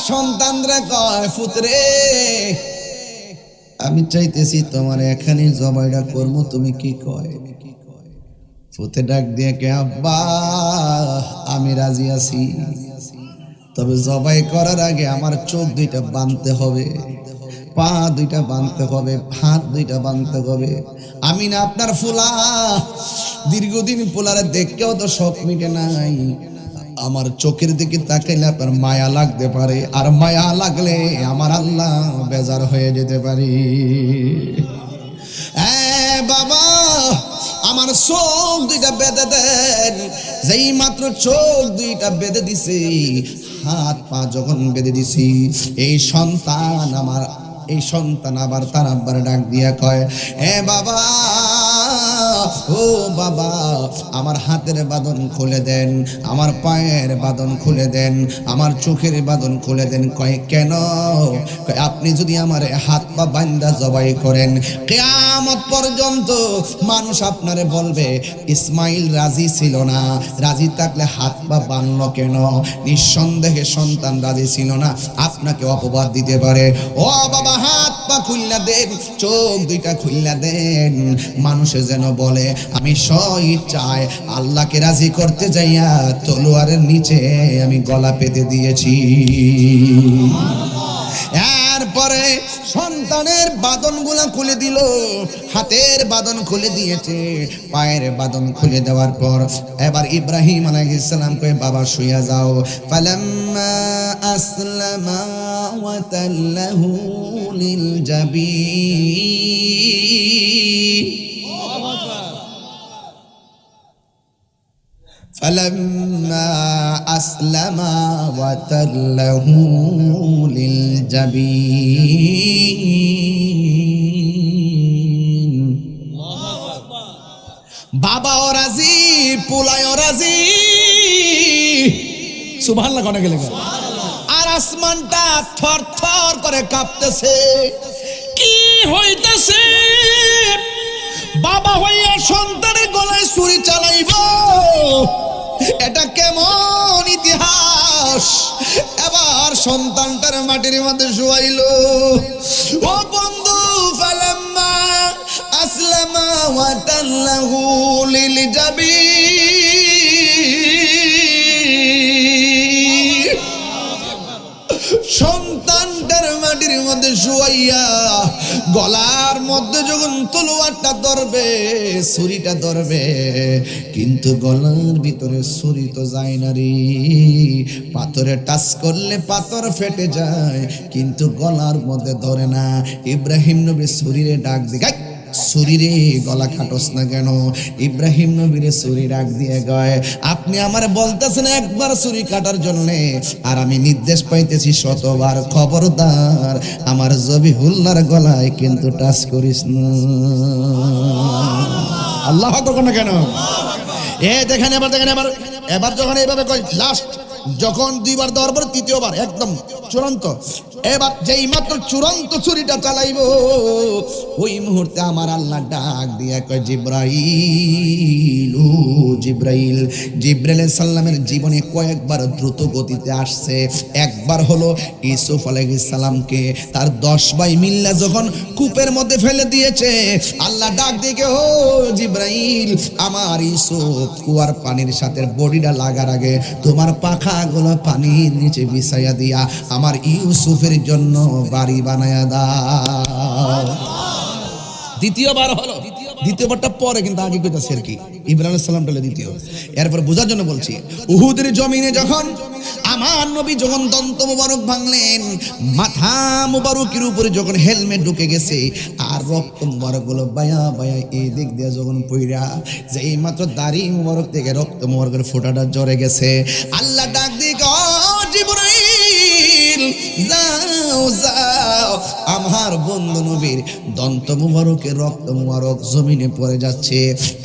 সন্তানরা কয় পুত্রে আমি চাইতেছি তোমার এখানে জবাইটা করবো, তুমি কি কয়? পুতে ডাক দিয়ে কে আব্বা আমি রাজি আছি, তবে জবাই করার আগে আমার চোখ দুইটা বাঁধতে হবে, পা দুইটা বাঁধতে হবে, হাত দুইটা বাঁধতে হবে। আমি না আপনার ফুলা, দীর্ঘদিন পোলারে দেখেও তো শখ মিটে নাই। আমার চোখের দিকে তাকাইলে আপনার মায়া লাগতে পারে, আর মায়া লাগলে আমার আল্লাহ বেজার হয়ে যেতে পারে। বাবা আমার চোখ দুইটা বেঁধে দেন। যেই মাত্র চোখ দুইটা বেঁধে দিছি, হাত পা যখন বেঁধে দিছি, এই সন্তান আবার তার আব্বার ডাক দিয়া কয়, বাবা ও বাবা আমার হাতের বাঁধন খুলে দেন, আমার পায়ের বাঁধন খুলে দেন, আমার চোখের বাঁধন খুলে দেন। কয় কেন? কয় আপনি যদি আমার হাত পা বান্দা জবাই করেন, কিয়ামত পর্যন্ত মানুষ আপনারে বলবে ইসমাইল রাজি ছিল না, রাজি থাকলে হাত পা বাঁধলো কেন? নিঃসন্দেহে সন্তান রাজি ছিল না, আপনাকে অপবাদ দিতে পারে। ও বাবা হাত পা খুললা দেন, চোখ দুইটা খুললা দেন, মানুষে যেন বলে আমি স্ব-ইচ্ছায় আল্লাহকে রাজি করতে যাইয়া তলোয়ারের নিচে আমি গলা পেতে দিয়েছি। এরপরে সন্তানের বাঁধনগুলা খুলে দিল, হাতের বাঁধন খুলে দিয়েছে, পায়ের বাঁধন খুলে দেওয়ার পর এবার ইব্রাহিম আলাইহিস সালাম কয়ে বাবা শুইয়া যাও। ফালাম্মা আসলামা ওয়া তাল্লাহু লিল জাবিন, فلما أسلما وتله للجبين বাবাও রাজি, পোলায়ও রাজি, সুবহানাল্লাহ কোনে গেলে, আর আসমানটা থর থর করে কাঁপতেছে। কি হইতেছে? বাবা হইয়া সন্তানের গলায় ছুরি চালাইব, এটা কেমন ইতিহাস? এবার সন্তানটার মাটির মধ্যে শুয়াইল। ও বন্ধু, ফালাম্মা আসলামা ওয়া তাল্লাহু লিল জাবিন, সন্তানটার মাটির মধ্যে শুয়াইয়া গলার মধ্যে যখন তলোয়ারটা ধরবে, ছুরিটা ধরবে, কিন্তু গলার ভিতরে ছুরি তো যায় না রে। পাথরে টাচ করলে পাথর ফেটে যায়, কিন্তু গলার মধ্যে ধরে না। ইব্রাহিম নবী ছুরিরে ডাক দিয়ে, ছুরিরে গলা কাটস না কেন? ইব্রাহিম নবীরে ছুরি ডাক দিয়ে কয়, আপনি আমার বলতেছেন একবার ছুরি কাটার জন্য, আর আমি নির্দেশ পাইতেছি শতবার, খবরদার আমার জবিহুল্লাহর গলায় কিন্তু টাচ করিস না। আল্লাহু আকবার না কেন? দেখেন এবার যখন এইভাবে কয়, লাস্ট যখন দুইবার দেওয়ার পর তৃতীয়বার একদম চূড়ান্ত, এবার যেই মাত্র চূড়ান্ত ছুরিটা চালাইব, ওই মুহূর্তে আমার আল্লাহ ডাক দিয়া কয়, জিব্রাইল ও জিব্রাইল। জিব্রাইল আলাইহিস সালামের জীবনে কয়েকবার দ্রুত গতিতে আসছে। একবার হলো ইউসুফ আলাইহিস সালামকে তার 10 ভাই মিল্লা যখন কূপের মধ্যে ফেলে দিয়েছে, আল্লাহ ডাক দিয়ে, ও জিব্রাইল আমার ইউসুফ কুয়ার পানির সাথে বডিটা লাগার আগে তোমার পাখাগুলো পানির নিচে বিছাইয়া দিয়া আমার ইউসুফের জন্য বাড়ি বানায়া দাও। দ্বিতীয়বার হলো, দ্বিতীয়বারটা পরে, কিন্তু আগে কইতাছে আর কি, ইব্রাহিম আলাইহিস সালাম বলে দ্বিতীয়। এরপর বোঝার জন্য বলছি, উহুদের জমিনে যখন আমার নবী যখন দন্ত মুবারক ভাঙলেন, মাথা মুবারকের উপরে যখন হেলমেট ঢুকে গেছে, আর রক্ত মুবারক গুলো বায়া বায়া এই দিক দিয়ে যখন পইরা, যে এই মাত্র দাড়ি মুবারক থেকে রক্ত মুবারকের ফোঁটাটা ঝরে গেছে, আল্লাহ ডাক দিয়ে, ও জিবরাইল যাও যাও আমার বন্ধু নবীর দন্ত মুবারকের রক্ত মুবারক জমিনে পড়ে যাচ্ছে।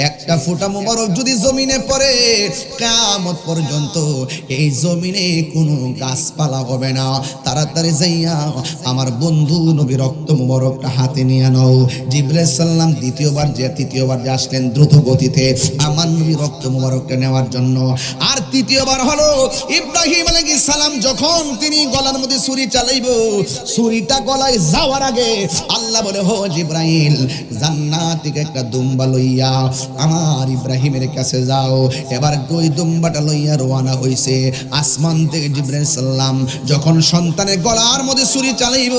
একটা ফোঁটা মুবারক যদি জমিনে পড়ে কিয়ামত পর্যন্ত এই জমিনে কোনো গাছপালা হবে না। তাড়াতাড়ি যাইয়া আমার বন্ধু নবী রক্ত মুবারকটা হাতে নিয়ে নাও। জিবরাইল সাল্লাম তৃতীয়বার যে আসলেন দ্রুত গতিতে আমার নবী রক্ত মুবারকটা নেওয়ার জন্য। আর তৃতীয়বার হলো ইব্রাহিম আলাইহিস সালাম যখন তিনি গলার মধ্যে ছুরি চালাইব, ছুরিটা গলায় যাওয়ার আগে আল্লাহ বলে, হো জিবরাইল জান্নাত থেকে একটা দুম্বা লইয়া আমার ইব্রাহিমের কাছে যাও। এবার ওই দুম্বাটা লইয়া রওনা হইছে। আসমান থেকে জিবরাইল সাল্লাম যখন সন্তানের গলার মধ্যে ছুরি চালাইব,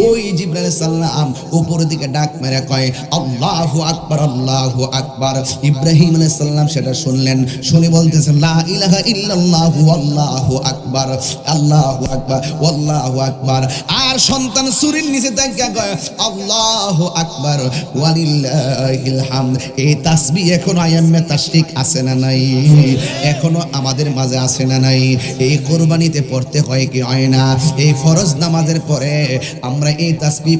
ওই জিবরাইল সাল্লাম উপর দিকে ডাক মেরে কয় আল্লাহু আকবার, আল্লাহু আকবার। ইব্রাহিম আলাইহিস সালাম সেটা শুনলেন, শুনে বলতেছেন লা ইলাহা ইল্লাল্লাহু আল্লাহু আকবার, আল্লাহু আকবার, আল্লাহু আকবার। আর সন্তান ছুরির নিচে তাকিয়ে কয় আল্লাহু আকবার ওয়ালিল্লাহিল হামদ। এই তাসবিহ এখনো আয়াম্মে তাশরিক আছে না নাই? এখনো আমাদের মাঝে আছে না নাই? এই কুরবানিতে পড়তে হয় কি হয় না? এই ফরজ নামাজের পরে আমরা এই তাসবিহ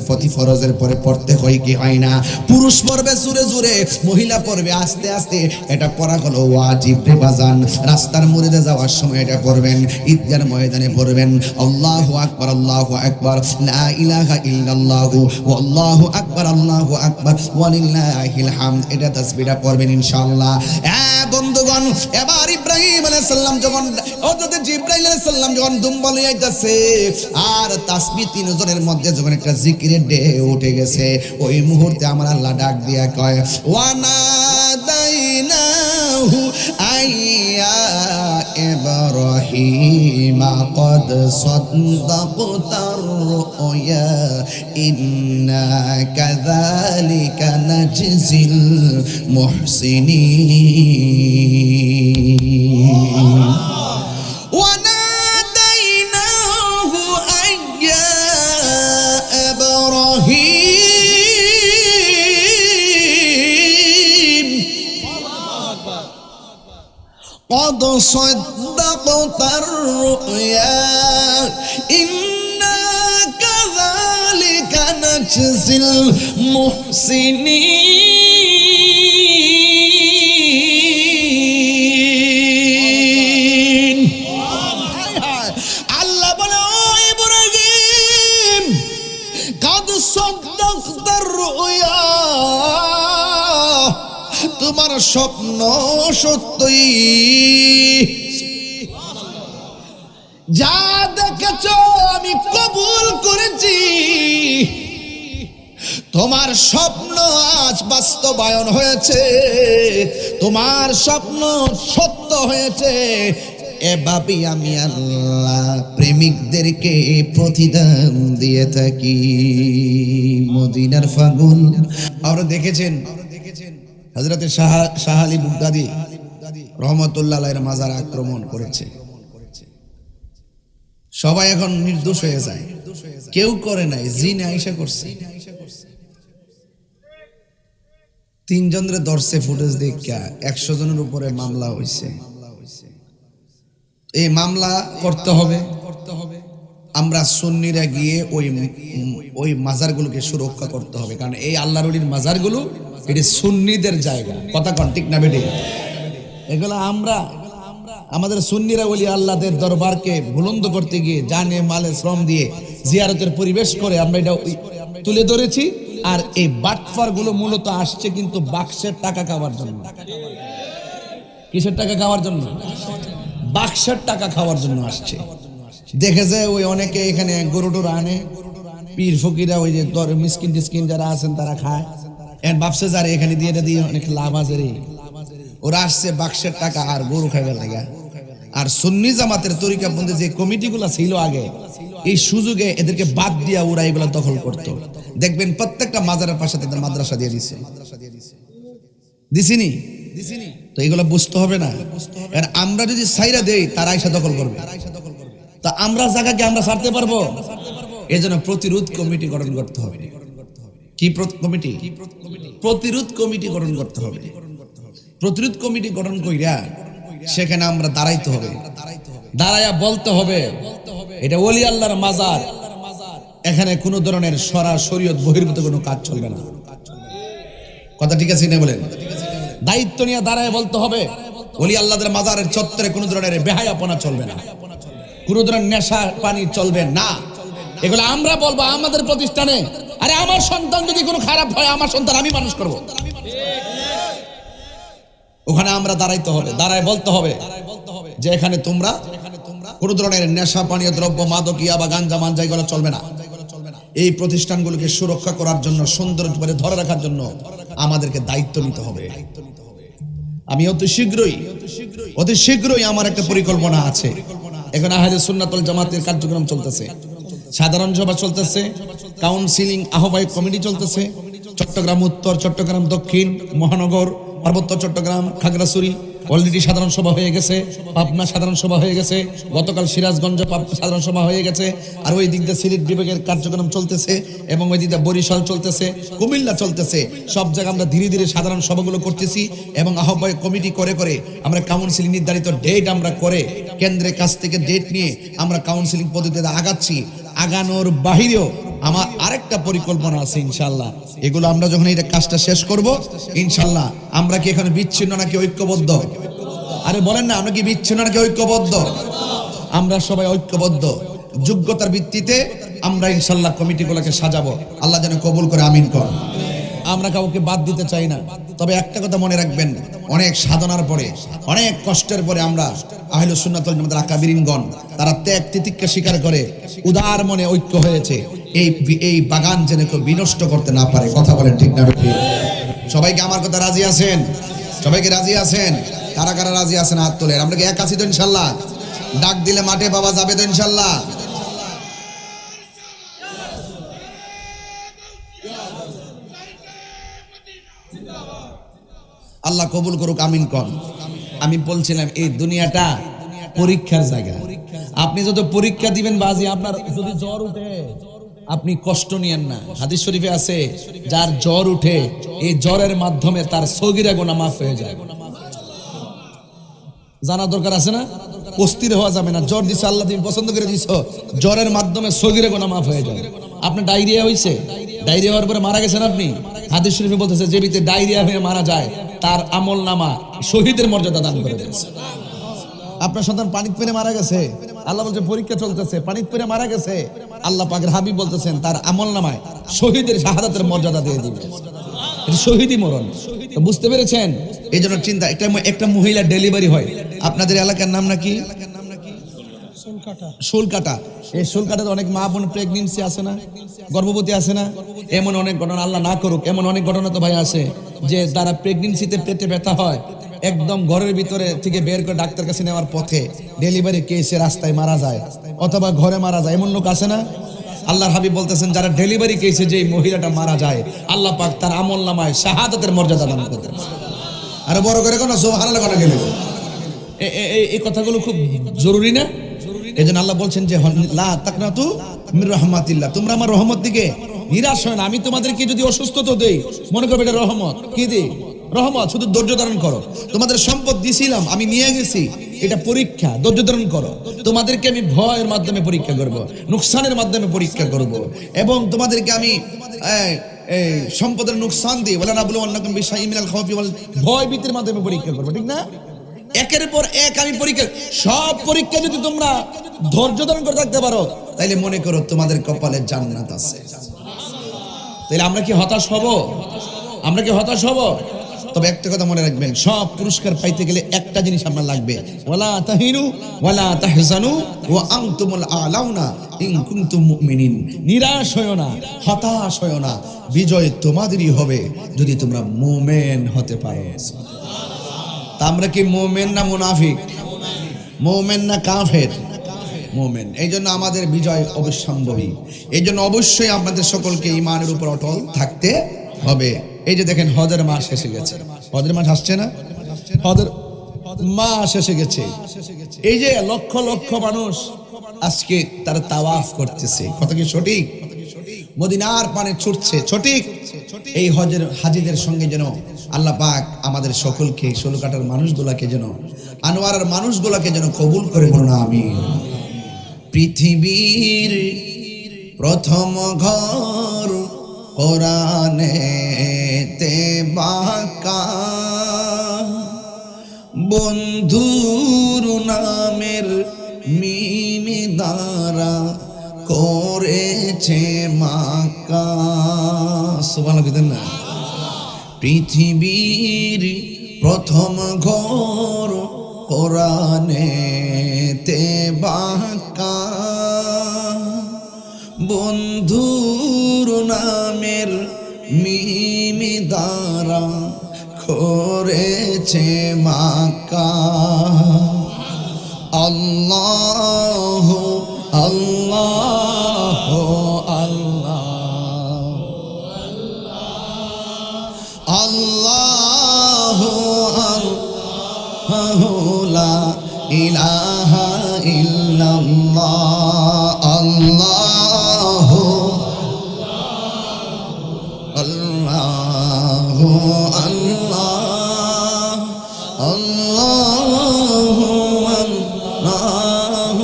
প্রতি ফরজের পরে পড়তে হয় কি হয় না? পুরুষ পড়বে জোরে জোরে, মহিলা পড়বে আস্তে আস্তে। এটা পড়া হলো ওয়াজিব রে বাজান। রাস্তার মোড়ে যাওয়ার সময় এটা পড়বেন, ঈদগার ময়দানে পড়বেন আল্লাহু আকবার, আল্লাহু আকবার, লা ইলাহা ইল্লাল্লাহু আল্লাহু আকবার, আল্লাহু আকবার ওয়ালিল্লাহিল হামদ। এটা তাসবিহটা পড়বেন ইনশাআল্লাহ। বন্ধুগণ, এবার ইব্রাহিম আলাইহিস সালাম যখন হযরত জিবরাইল আলাইহিস সালাম যখন দুম্বা লইয়া যাচ্ছে আর তাসবিহ তিনজনের মধ্যে যখন একটা জিকিরের ঢেউ উঠে গেছে, ওই মুহূর্তে আমার আল্লাহ ডাক দিয়া কয় ওয়ানাদাইনাহু আইয়া ইব্রাহিম قد صدقت الرؤيا إنا كذلك نجزي المحسنين وناديناه أن يا إبراهيم قد صدقت الرؤيا إنا كذلك نجزي المحسنين। আল্লাহ বলে ও ইব্রাহিম قد صدقت الرؤيا, তোমার স্বপ্ন সত্যই, যা দেখেছ আমি কবুল করেছি। তোমার স্বপ্ন আজ বাস্তবায়ন হয়েছে, তোমার স্বপ্ন সত্য হয়েছে। এভাবেই আমি আল্লাহ প্রেমিকদেরকে প্রতিদান দিয়ে থাকি। মদিনার ফাগুন আর দেখেছেন হযরত শাহ আলী বুগদাদি রহমতুল্লাহ আলাইহির মাজার আক্রমণ করেছে। সবাই এখন নির্দোষ হয়ে যায়, কেউ করে নাই, জিন আয়েশা করছে। তিনজনের ধরছে ফুটেজ দেখা, 100 জনের উপরে মামলা হয়েছে। এই মামলা করতে হবে। আমরা সুন্নিরা গিয়ে ওই মাজারগুলোকে সুরক্ষা করতে হবে, কারণ এই আল্লাহর ওলির মাজারগুলো এটি সুন্নিদের জায়গা। কথা কন ঠিক না বেটি? এগুলো আমরা আমাদের সুন্নিরা ওলি আল্লাহদের দরবারকে বুলন্দ করতে গিয়ে জানে মালে শ্রম দিয়ে জিয়ারতের পরিবেশ করে আমরা এটা তুলে ধরেছি। আর এই বাটফার গুলো মূলত আসছে কিন্তু বাক্সের টাকা খাওয়ার জন্য। কিসের টাকা খাওয়ার জন্য? বাক্সের টাকা খাওয়ার জন্য আসছে। দেখেছে ওই অনেকে এখানে গরু টরু আনে, পীর ফকিরা ওই যে মিসকিন টিসকিন যারা আছেন তারা খায়। ভাবছে যারা এখানে দিয়ে এটা দিয়ে অনেক লাভ আছে রে, ওরা আসছে বাক্সের টাকা আর গরু খাইবার লাগা। আর সুন্নি জামাতের তরিকাবন্দী যে কমিটিগুলো ছিল আগে, এই সুযোগে এদেরকে বাদ দিয়া ওরা এগুলা দখল করতো। দেখবেন প্রত্যেকটা মাজারের পাশে তাদের মাদ্রাসা দিয়ে দিছে, দিছিনি? তো এগুলো বুঝতে হবে না। আর আমরা যদি সাইরা দেই তারা এসে দখল করবে। তা আমরা জায়গাকে আমরা ছাড়তে পারবো? এজন্য প্রতিরোধ কমিটি গঠন করতে হবে। কি কমিটি? প্রতিরোধ কমিটি গঠন করতে হবে। প্রতিরোধ কমিটি গঠন কইরা সেখানে আমরা দাঁড়াইতে হবে, দাঁড়াইয়া বলতে হবে এটা ওলি আল্লাহর মাজার। এখানে কোনো ধরনের শরীয়ত বহির্ভূত কোনো কাজ চলবে না। কথা ঠিক আছে না বলেন? দায়িত্ব নিয়ে দাঁড়ায় বলতে হবে, ওলি আল্লাহদের মাজারের চত্বরে কোনো ধরনের বেহায়াপনা চলবে না, কোনো ধরনের নেশা পানি চলবে না। এগুলো আমরা বলবো আমাদের প্রতিষ্ঠানে। আরে আমার সন্তান যদি কোনো খারাপ হয়, আমার সন্তান আমি মানুষ করব, ওখানে আমরা দাঁড়াইতে হবে, দাঁড়ায় বলতে হবে যে এখানে তোমরা কোনো ধরনের নেশা পানীয় দ্রব্য, মাদকিয়া বা গাঞ্জা মাঞ্জা এগুলো চলবে না। এই প্রতিষ্ঠানগুলোকে সুরক্ষা করার জন্য, সুন্দর করে ধরে রাখার জন্য আমাদেরকে দায়িত্ব নিতে হবে। আমি অতি শীঘ্রই আমার একটা পরিকল্পনা আছে। এখন আহলে সুন্নাত ওয়াল জামাতের কার্যক্রম চলতেছে, সাধারণ সভা চলতেছে, কাউন্সিলিং আহ্বায়ক কমিটি চলতেছে। চট্টগ্রাম উত্তর, চট্টগ্রাম দক্ষিণ, মহানগর, পার্বত্য চট্টগ্রাম, খাগড়াছড়ি অলরেডি সাধারণ সভা হয়ে গেছে, পাবনা সাধারণ সভা হয়ে গেছে, গতকাল সিরাজগঞ্জ সাধারণ সভা হয়ে গেছে, আর ওই দিক দিয়ে সিলেট বিভাগের কার্যক্রম চলতেছে, এবং ওই দিক দিয়ে বরিশাল চলতেছে, কুমিল্লা চলতেছে। সব জায়গায় আমরা ধীরে ধীরে সাধারণ সভাগুলো করতেছি, এবং আহ্বায়ক কমিটি করে করে আমরা কাউন্সিলিং নির্ধারিত ডেট আমরা করে কেন্দ্রের কাছ থেকে ডেট নিয়ে আমরা কাউন্সিলিং পদ্ধতিতে আগাচ্ছি। আগানোর বাহিরেও আমার আরেকটা পরিকল্পনা আছে ইনশাল্লাহ। এগুলো আমরা যখন এই কাজটা শেষ করব ইনশাল্লাহ, আমরা কি এখানে বিচ্ছিন্ন নাকি ঐক্যবদ্ধ? আরে বলেন না, আমরা কি বিচ্ছিন্ন নাকি ঐক্যবদ্ধ? আমরা সবাই ঐক্যবদ্ধ। যোগ্যতার ভিত্তিতে আমরা ইনশাল্লাহ কমিটিগুলোকে সাজাবো। আল্লাহ যেন কবুল করে, আমিন কর। আমরা কাউকে বাদ দিতে চাই না। তবে একটা কথা মনে রাখবেন, অনেক সাধনার পরে, অনেক কষ্টের পরে আমরা আহলে সুন্নাত ওয়াল জামাতের আকাবিরিনগণ তারা ত্যাগ তিতিক্ষা স্বীকার করে উদার মনে ঐক্য হয়েছে। এই বাগান যেন কেউ বিনষ্ট করতে না পারে। কথা বলেন ঠিক না ঠিক? সবাইকে আমার কথা রাজি আছেন? সবাইকে রাজি আছেন? কারা কারা রাজি আছেন হাত তোলেন। আমরা কি এক আছি তো ইনশাল্লাহ? ডাক দিলে মাঠে পাওয়া যাবে তো ইনশাল্লাহ? আল্লাহ কবুল করুক, আমিন কর। আমি বলছিলাম এই দুনিয়াটা পরীক্ষার জায়গা। আপনি যত পরীক্ষা দিবেন বাজি, আপনার যদি জ্বর উঠে আপনি কষ্ট নিয়েন না। হাদিস শরীফে আছে, যার জ্বর উঠে এই জ্বরের মাধ্যমে তার সগীরা গুনাহ মাফ হয়ে যায়। জানা দরকার আছে না? অস্থির হওয়া যাবে না। জ্বর দিছে আল্লাহ, তুমি পছন্দ করে দিছো, জ্বরের মাধ্যমে সগীরা গুনাহ মাফ হয়ে যায়। আপনার ডায়রিয়া হয়েছে, ডায়রিয়া হওয়ার পরে মারা গেছেন আপনি, হাদিস শরীফে বলতেছে যে ব্যক্তি ডায়রিয়া হয়ে মারা যায় তার আমল নামা শহীদের মর্যাদা দান করে দিয়েছে। আপনার সন্তান পানিতে পড়ে মারা গেছে, আল্লাহ বলছে পরীক্ষা চলতেছে, পানিতে পড়ে মারা গেছে, আল্লাহ পাকের হাবিব বলতেছেন তার আমল নামায় শহীদের শাহাদাতের মর্যাদা দিয়ে দিবে। এটা শহীদি মরণ। তো বুঝতে পেরেছেন? এই জন্য চিন্তা, একটা মহিলা ডেলিভারি হয়, আপনাদের এলাকার নাম নাকি? শুলকাটা। এই শুলকাটাতে অনেক মা বোন প্রেগনেন্সি আছে না, গর্ভবতী আছে না? এমন অনেক ঘটনা, আল্লাহ না করুক, এমন অনেক ঘটনা তো ভাই আছে যে তারা প্রেগনেন্সিতে পেটে ব্যথা হয়, একদম ঘরের ভিতরে থেকে বের করে ডাক্তার কাছে নেওয়ার পথে ডেলিভারি কেসে রাস্তায় মারা যায়, অথবা ঘরে মারা যায়। এমন লোক আছে না? আল্লাহর হাবিব বলতেছেন যারা ডেলিভারি কেসে যে মহিলাটা মারা যায়, আল্লাহ পাক তার আমল নামায় শাহাদাতের মর্যাদা দান করতেন। আরো বড় করে কোন সুবহানাল্লাহ কোন গেল। এই কথাগুলো খুব জরুরি না? এজন্য আল্লাহ বলছেন যে লা তাকনাতু মির রাহমাতিল্লাহ, তোমরা আমার রহমত দিকে নিরাশ হয় না। আমি তোমাদেরকে যদি অসুস্থতা দেই, মনে করবে এটা রহমত। কি দেই? রহমত। শুধু ধৈর্য ধারণ করো। তোমাদের সম্পদ দিছিলাম, আমি নিয়ে গেছি, এটা পরীক্ষা, ধৈর্য ধারণ করো। তোমাদেরকে আমি ভয়ের মাধ্যমে পরীক্ষা করব, নুকসানের মাধ্যমে পরীক্ষা করব, এবং তোমাদেরকে আমি সম্পদের নুকসান দিই, ওয়ালা নাবলুওয়ান্নাকুম বিশাইইন মিনাল খাউফি ওয়াল, ভয় ভীতির মাধ্যমে পরীক্ষা করব। ঠিক না? একের পর এক আমি পরীক্ষা, সব পরীক্ষা যদি তোমরা ধৈর্য ধারণ করে থাকতে পারো, তাইলে মনে করো তোমাদের কপালে জান্নাত আছে। তাইলে আমরা কি হতাশ হব? আমরা কি হতাশ হব? তবে একটা কথা মনে রাখবেন, সব পুরস্কার পাইতে গেলে একটা জিনিস আপনার লাগবে, ওয়ালা তাহিনু ওয়ালা তাহজানু ওয়া আনতুমুল আলাউনা ইন কুনতুম মুমিনিন। নিরাশ হয়ো না, হতাশ হয়ো না, বিজয় তোমাদেরই হবে যদি তোমরা মুমিন হতে পারো। তা আমরা কি মুমিন না মুনাফিক? মুমিন না কাফের? মুমিন। এই জন্য আমাদের বিজয় অবশ্যম্ভাবী। এই জন্য অবশ্যই আপনাদের সকলকে ঈমানের উপর অটল থাকতে হবে। এই যে দেখেন হজের মাস এসে গেছে, হজের মাস আসছে না? হজের মাস এসে গেছে। এই যে লক্ষ লক্ষ মানুষ আজকে তারা তাওয়াফ করতেছে, কথা কি সঠিক? মদিনার পানে ছুটছে, সঠিক? এই হজের হাজীদের সঙ্গে যেন আল্লাহ পাক আমাদের সকলকে, ষোলকাটার মানুষগুলাকে যেন, আনোয়ারের মানুষগুলাকে যেন কবুল করে বলুন আমিন। পৃথিবীর প্রথম ঘর কোরআনেতে বাঁকা, বন্ধুর নামের মিম দ্বারা করেছে মাকা। সুবহানাল্লাহ না। পৃথিবীর প্রথম ঘর কোরআনেতে বাঁকা, বন্ধুর নামের মিম দ্বারা করেছে মাকা। আল্লাহ আল্লাহ আল্লাহ আল্লাহ আল্লাহ লা ইলাহা ইল্লাল্লাহ। আল্লাহ আল্লাহ আল্লাহ আল্লাহ আল্লাহ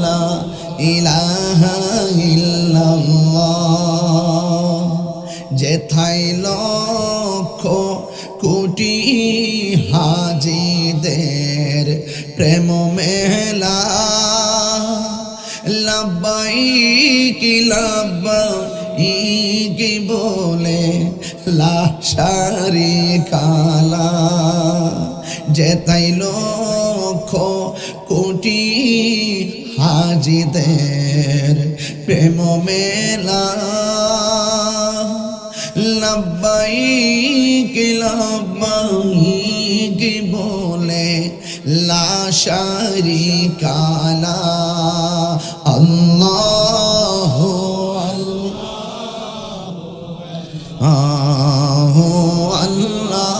লা ইলাহা ইল্লাল্লাহ। যেথায় লক্ষ কোটি হাজিদের প্রেম মেলা, লাব্বাইক লাব্বাইক বলে লা শারিকা লা। যেথায় লক্ষ কোটি হাজিদের প্রেম মেলা, লাব্বাইক লাব্বাইক বলে লা শারিকা লা। আল্লাহ আল্লাহ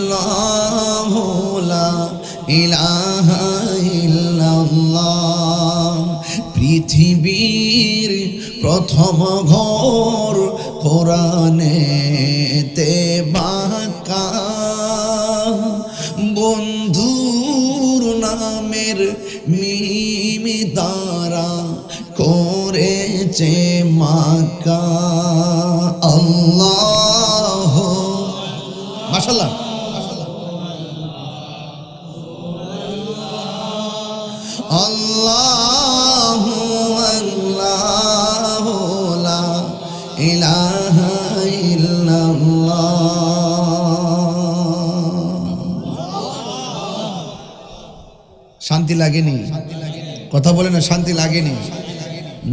আল্লাহ লা ইলাহা ইল্লাল্লাহ। পৃথিবীর প্রথম ঘর কোরআনেতে বাঁকা, বন্ধুর নামের মিম দ্বারা করেছে মাকা। আল্লাহ মাশাআল্লাহ আল্লাহ আল্লাহ লা ইলাহা ইল্লাল্লাহ। শান্তি লাগেনি? কথা বলে না, শান্তি লাগেনি?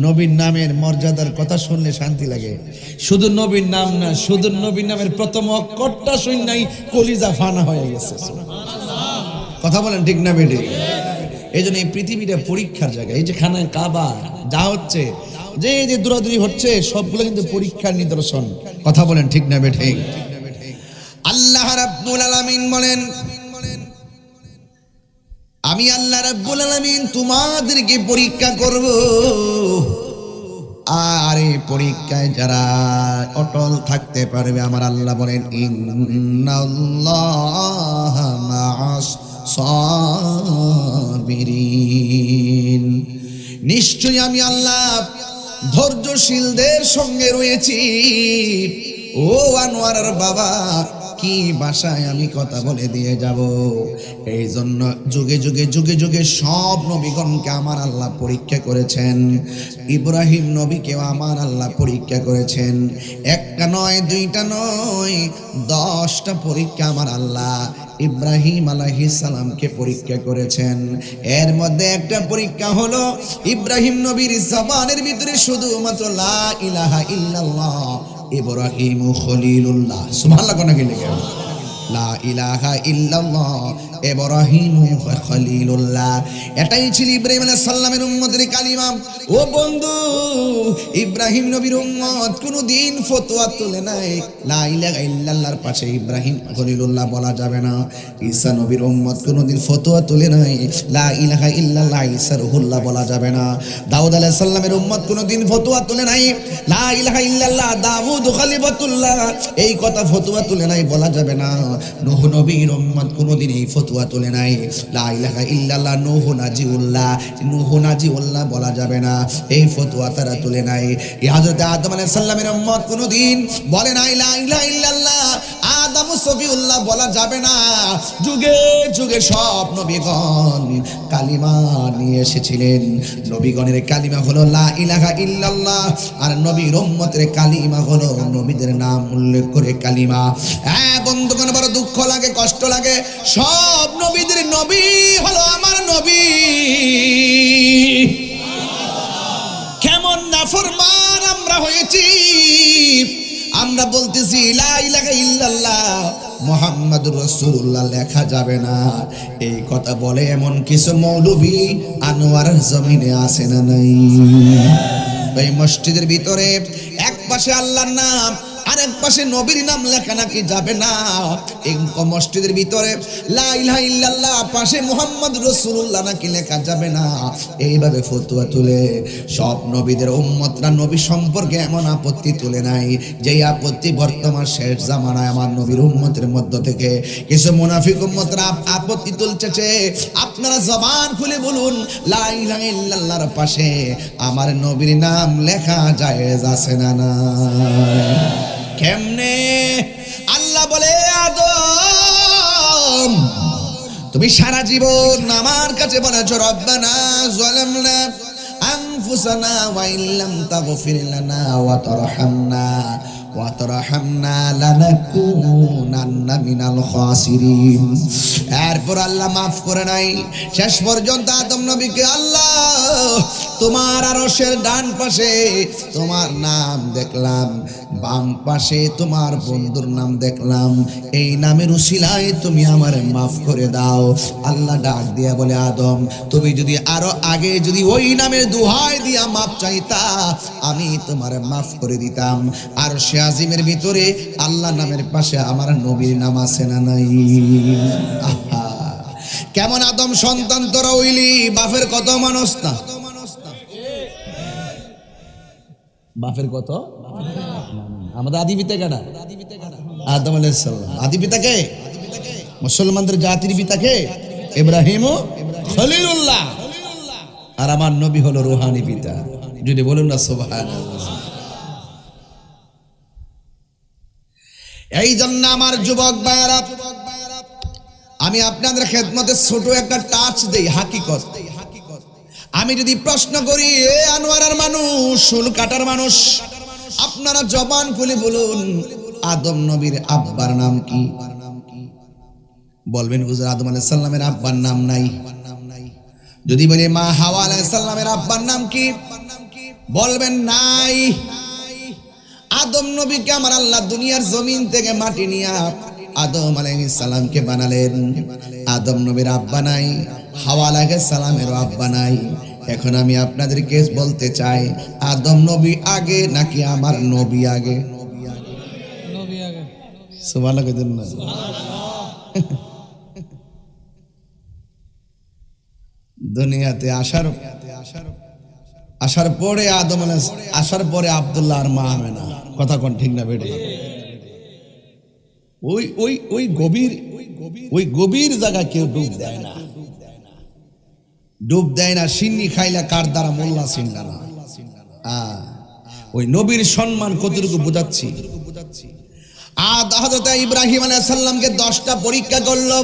নবীর নামের মর্যাদার কথা শুনলে শান্তি লাগে। শুধু নবীর নাম না, শুধু নবীর নামের প্রথম অক্ষরটা শুননাই কলিজা ফানা হয়ে গেছে। কথা বলেন ঠিক না বেটি? এই জন্য এই পৃথিবীটা পরীক্ষার জায়গা। এই যে খানায় কাবা যা হচ্ছে, যে যে দূরাদূরি হচ্ছে, সবগুলো কিন্তু পরীক্ষার নিদর্শন। কথা বলেন ঠিক না বেটি? আল্লাহ রাব্বুল আলামিন বলেন, আমি আল্লাহ রাব্বুল আলামিন তোমাদেরকে পরীক্ষা করব, আর এই পরীক্ষায় যারা অটল থাকতে পারবে, আমার আল্লাহ বলেন ইন্নাল্লাহা মা'আস সাবিরিন, নিশ্চয়ই আমি আল্লাহ ধৈর্যশীলদের সঙ্গে রয়েছি। ও আনোয়ারের বাবা, কি ভাষায় আমি কথা বলে দিয়ে যাব। এই জন্য যুগে যুগে যুগে যুগে সব নবীগণকে আমার আল্লাহ পরীক্ষা করেছেন। ইব্রাহিম নবীকেও আমার আল্লাহ পরীক্ষা করেছেন। একটা নয়, দুইটা নয়, 10টা পরীক্ষা আমার আল্লাহ ইব্রাহিম আলাইহিস সালামকে পরীক্ষা করেছেন। এর মধ্যে একটা পরীক্ষা হলো ইব্রাহিম নবীর জবানের ভিতরে শুধুমাত্র লা ইলাহা ইল্লাল্লাহ ইব্রাহিম খলিলুল্লাহ। সুবহানাল্লাহ কোন কি লেখা? লা ইলাহা ইল্লাল্লাহ ইব্রাহিম খলিলুল্লাহ। এটাই ছিল ইব্রাহিম আলাইহিস সালামের উম্মতের কালিমা। ও বন্ধু, ইব্রাহিম নবীর উম্মত কোনদিন ফতোয়া তুলে নাই লা ইলাহা ইল্লাল্লাহর পাশে ইব্রাহিম খলিলুল্লাহ বলা যাবে না। ঈসা নবীর উম্মত কোনদিন ফতোয়া তুলে নাই লা ইলাহা ইল্লাল্লাহ ঈসা রুহুল্লাহ বলা যাবে না। দাউদ আলাইহিস সালামের উম্মত কোনদিন ফতোয়া তুলে নাই লা ইলাহা ইল্লাল্লাহ দাউদ খলিফাতুল্লাহ, এই কথা ফতোয়া তুলে নাই বলা যাবে না। নূহ নবীর উম্মত কোনদিন এই ফতোয়া ফতোয়া তুলে নাই লা ইলাহা ইল্লাল্লাহ নূহ নাজিউল্লাহ বলা যাবে না, এই ফতোয়া তারা তুলে নাই। হযরত আদম আলাইহিস সালামের উম্মত কোনদিন বলে নাই লা ইলাহা ইল্লাল্লাহ আদম সফিউল্লাহ বলা যাবে না। যুগে যুগে সব নবীগণ কালিমা নিয়ে এসেছিলেন। নবীগণের কালিমা হলো লা ইলাহা ইল্লাল্লাহ, আর নবীর উম্মতের কালিমা হলো নবীদের নাম উল্লেখ করে কালিমা। হ্যাঁ বন্ধুগণ, বড় দুঃখ লাগে, কষ্ট লাগে, সব নবীদের নবী হলো আমার নবী। কেমন নাফরমান আমরা হয়েছি! আমরা বলতেছি লা ইলাহা ইল্লাল্লাহ মুহাম্মাদুর রাসূলুল্লাহ লেখা যাবে না, এই কথা বলে এমন কিছু মৌলবী আনোয়ার জমিনে আছে না নাই? এই মসজিদের ভিতরে এক পাশে আল্লাহর নাম আর এক পাশে নবীর নাম লেখা নাকি যাবে না? এই মসজিদের ভিতরে লা ইলাহা ইল্লাল্লাহ পাশে মুহাম্মদ রাসূলুল্লাহ নাকি লেখা যাবে না? এইভাবে ফতোয়া তুলে সব নবীদের উম্মতরা নবী সম্পর্কে এমন আপত্তি তুলে নাই, যেই আপত্তি বর্তমান শেষ জামানায় আমার নবীর উম্মতের মধ্য থেকে কিছু মুনাফিক উম্মতরা আপত্তি তুলতেছে। আপনারা জবান খুলে বলুন, লা ইলাহা ইল্লাল্লাহর পাশে আমার নবীর নাম লেখা জায়েজ আছে না না? কেমনে? আল্লাহ বলে আদম তুমি সারা জীবন আমার কাছে বলেছো রব্বানা যালামনা আনফুসানা ওয়া ইল্লাম তাগফির লানা ওয়া তারহামনা লানাকুনান্না মিনাল খাসিরিন। এরপর আল্লাহ মাফ করে নাই। শেষ পর্যন্ত আদম নবীকে আল্লাহ তোমার আরশের ডান পাশে তোমার নাম দেখলাম, বাম পাশে তোমার বন্ধুর নাম দেখলাম, এই নামের উসিলায় তুমি আমার মাফ করে দাও। আল্লাহ ডাক দিয়া বলে আদম তুমি যদি আরো আগে যদি ওই নামের দোহাই দিয়া মাফ চাইতা আমি তোমার মাফ করে দিতাম। আর সে আজিমের ভিতরে আল্লাহ নামের পাশে আমার নবীর নাম আছে না নাই? আহা, কেমন আদম সন্তান তোরা হইলি, বাপের কত মানুষ না? বাপের কত? আমাদের আদি পিতা কেডা? আদম আলাইহিস সালাম। আদি পিতা কে? মুসলমানদের জাতির পিতা কে? ইব্রাহিম ও খলিলুল্লাহ। আর আমার নবী হলো রূহানি পিতা। যদি বলুন না সুবহানাল্লাহ। এই জন্য আমার যুবক ভাইরা, আমি আপনাদের খেদমতে ছোট একটা টাচ দেই, হাকিকত। আমি যদি প্রশ্ন করি, এ আনোয়ারার মানুষ, চুল কাটার মানুষ, আপনারা জবান খুলে বলুন আদম নবীর আব্বার নাম কি? বলবেন হুজুর আদম আলাইহিস সালামের আব্বার নাম নাই। যদি বলি মা হাওয়া আলাইহিস সালামের আব্বার নাম কি? বলবেন নাই। আদম নবীকে আমার আল্লাহ দুনিয়ার জমিন থেকে মাটি নিয়ে আদম আলাইহিস সালামকে বানালেন। আদম নবীর আব্বা নাই, হাওয়া আলাইহিস সালামের আব্বা নাই। এখন আমি আপনাদেরকে বলতে চাই, আদম নবী আগে নাকি আমার নবী আগে? নবী আগে। সুবহানাল্লাহ কইতেন না? দুনিয়াতে আসার পরে আদম আলাইহিস, আসার পরে আব্দুল্লাহ আর মা আমেনা। কথা কোন ঠিক না বেটে? ওই গভীর জায়গা কেউ ডুব দেয় না, ডুব দেয় না। সিন্নি খাইলা কার দ্বারা মোল্লা সিন্না না। ওই নবীর সম্মান কতটুকু বোঝাচ্ছি। হযরত ইব্রাহিম আলাইহিস সালামকে 10টা পরীক্ষা করলো।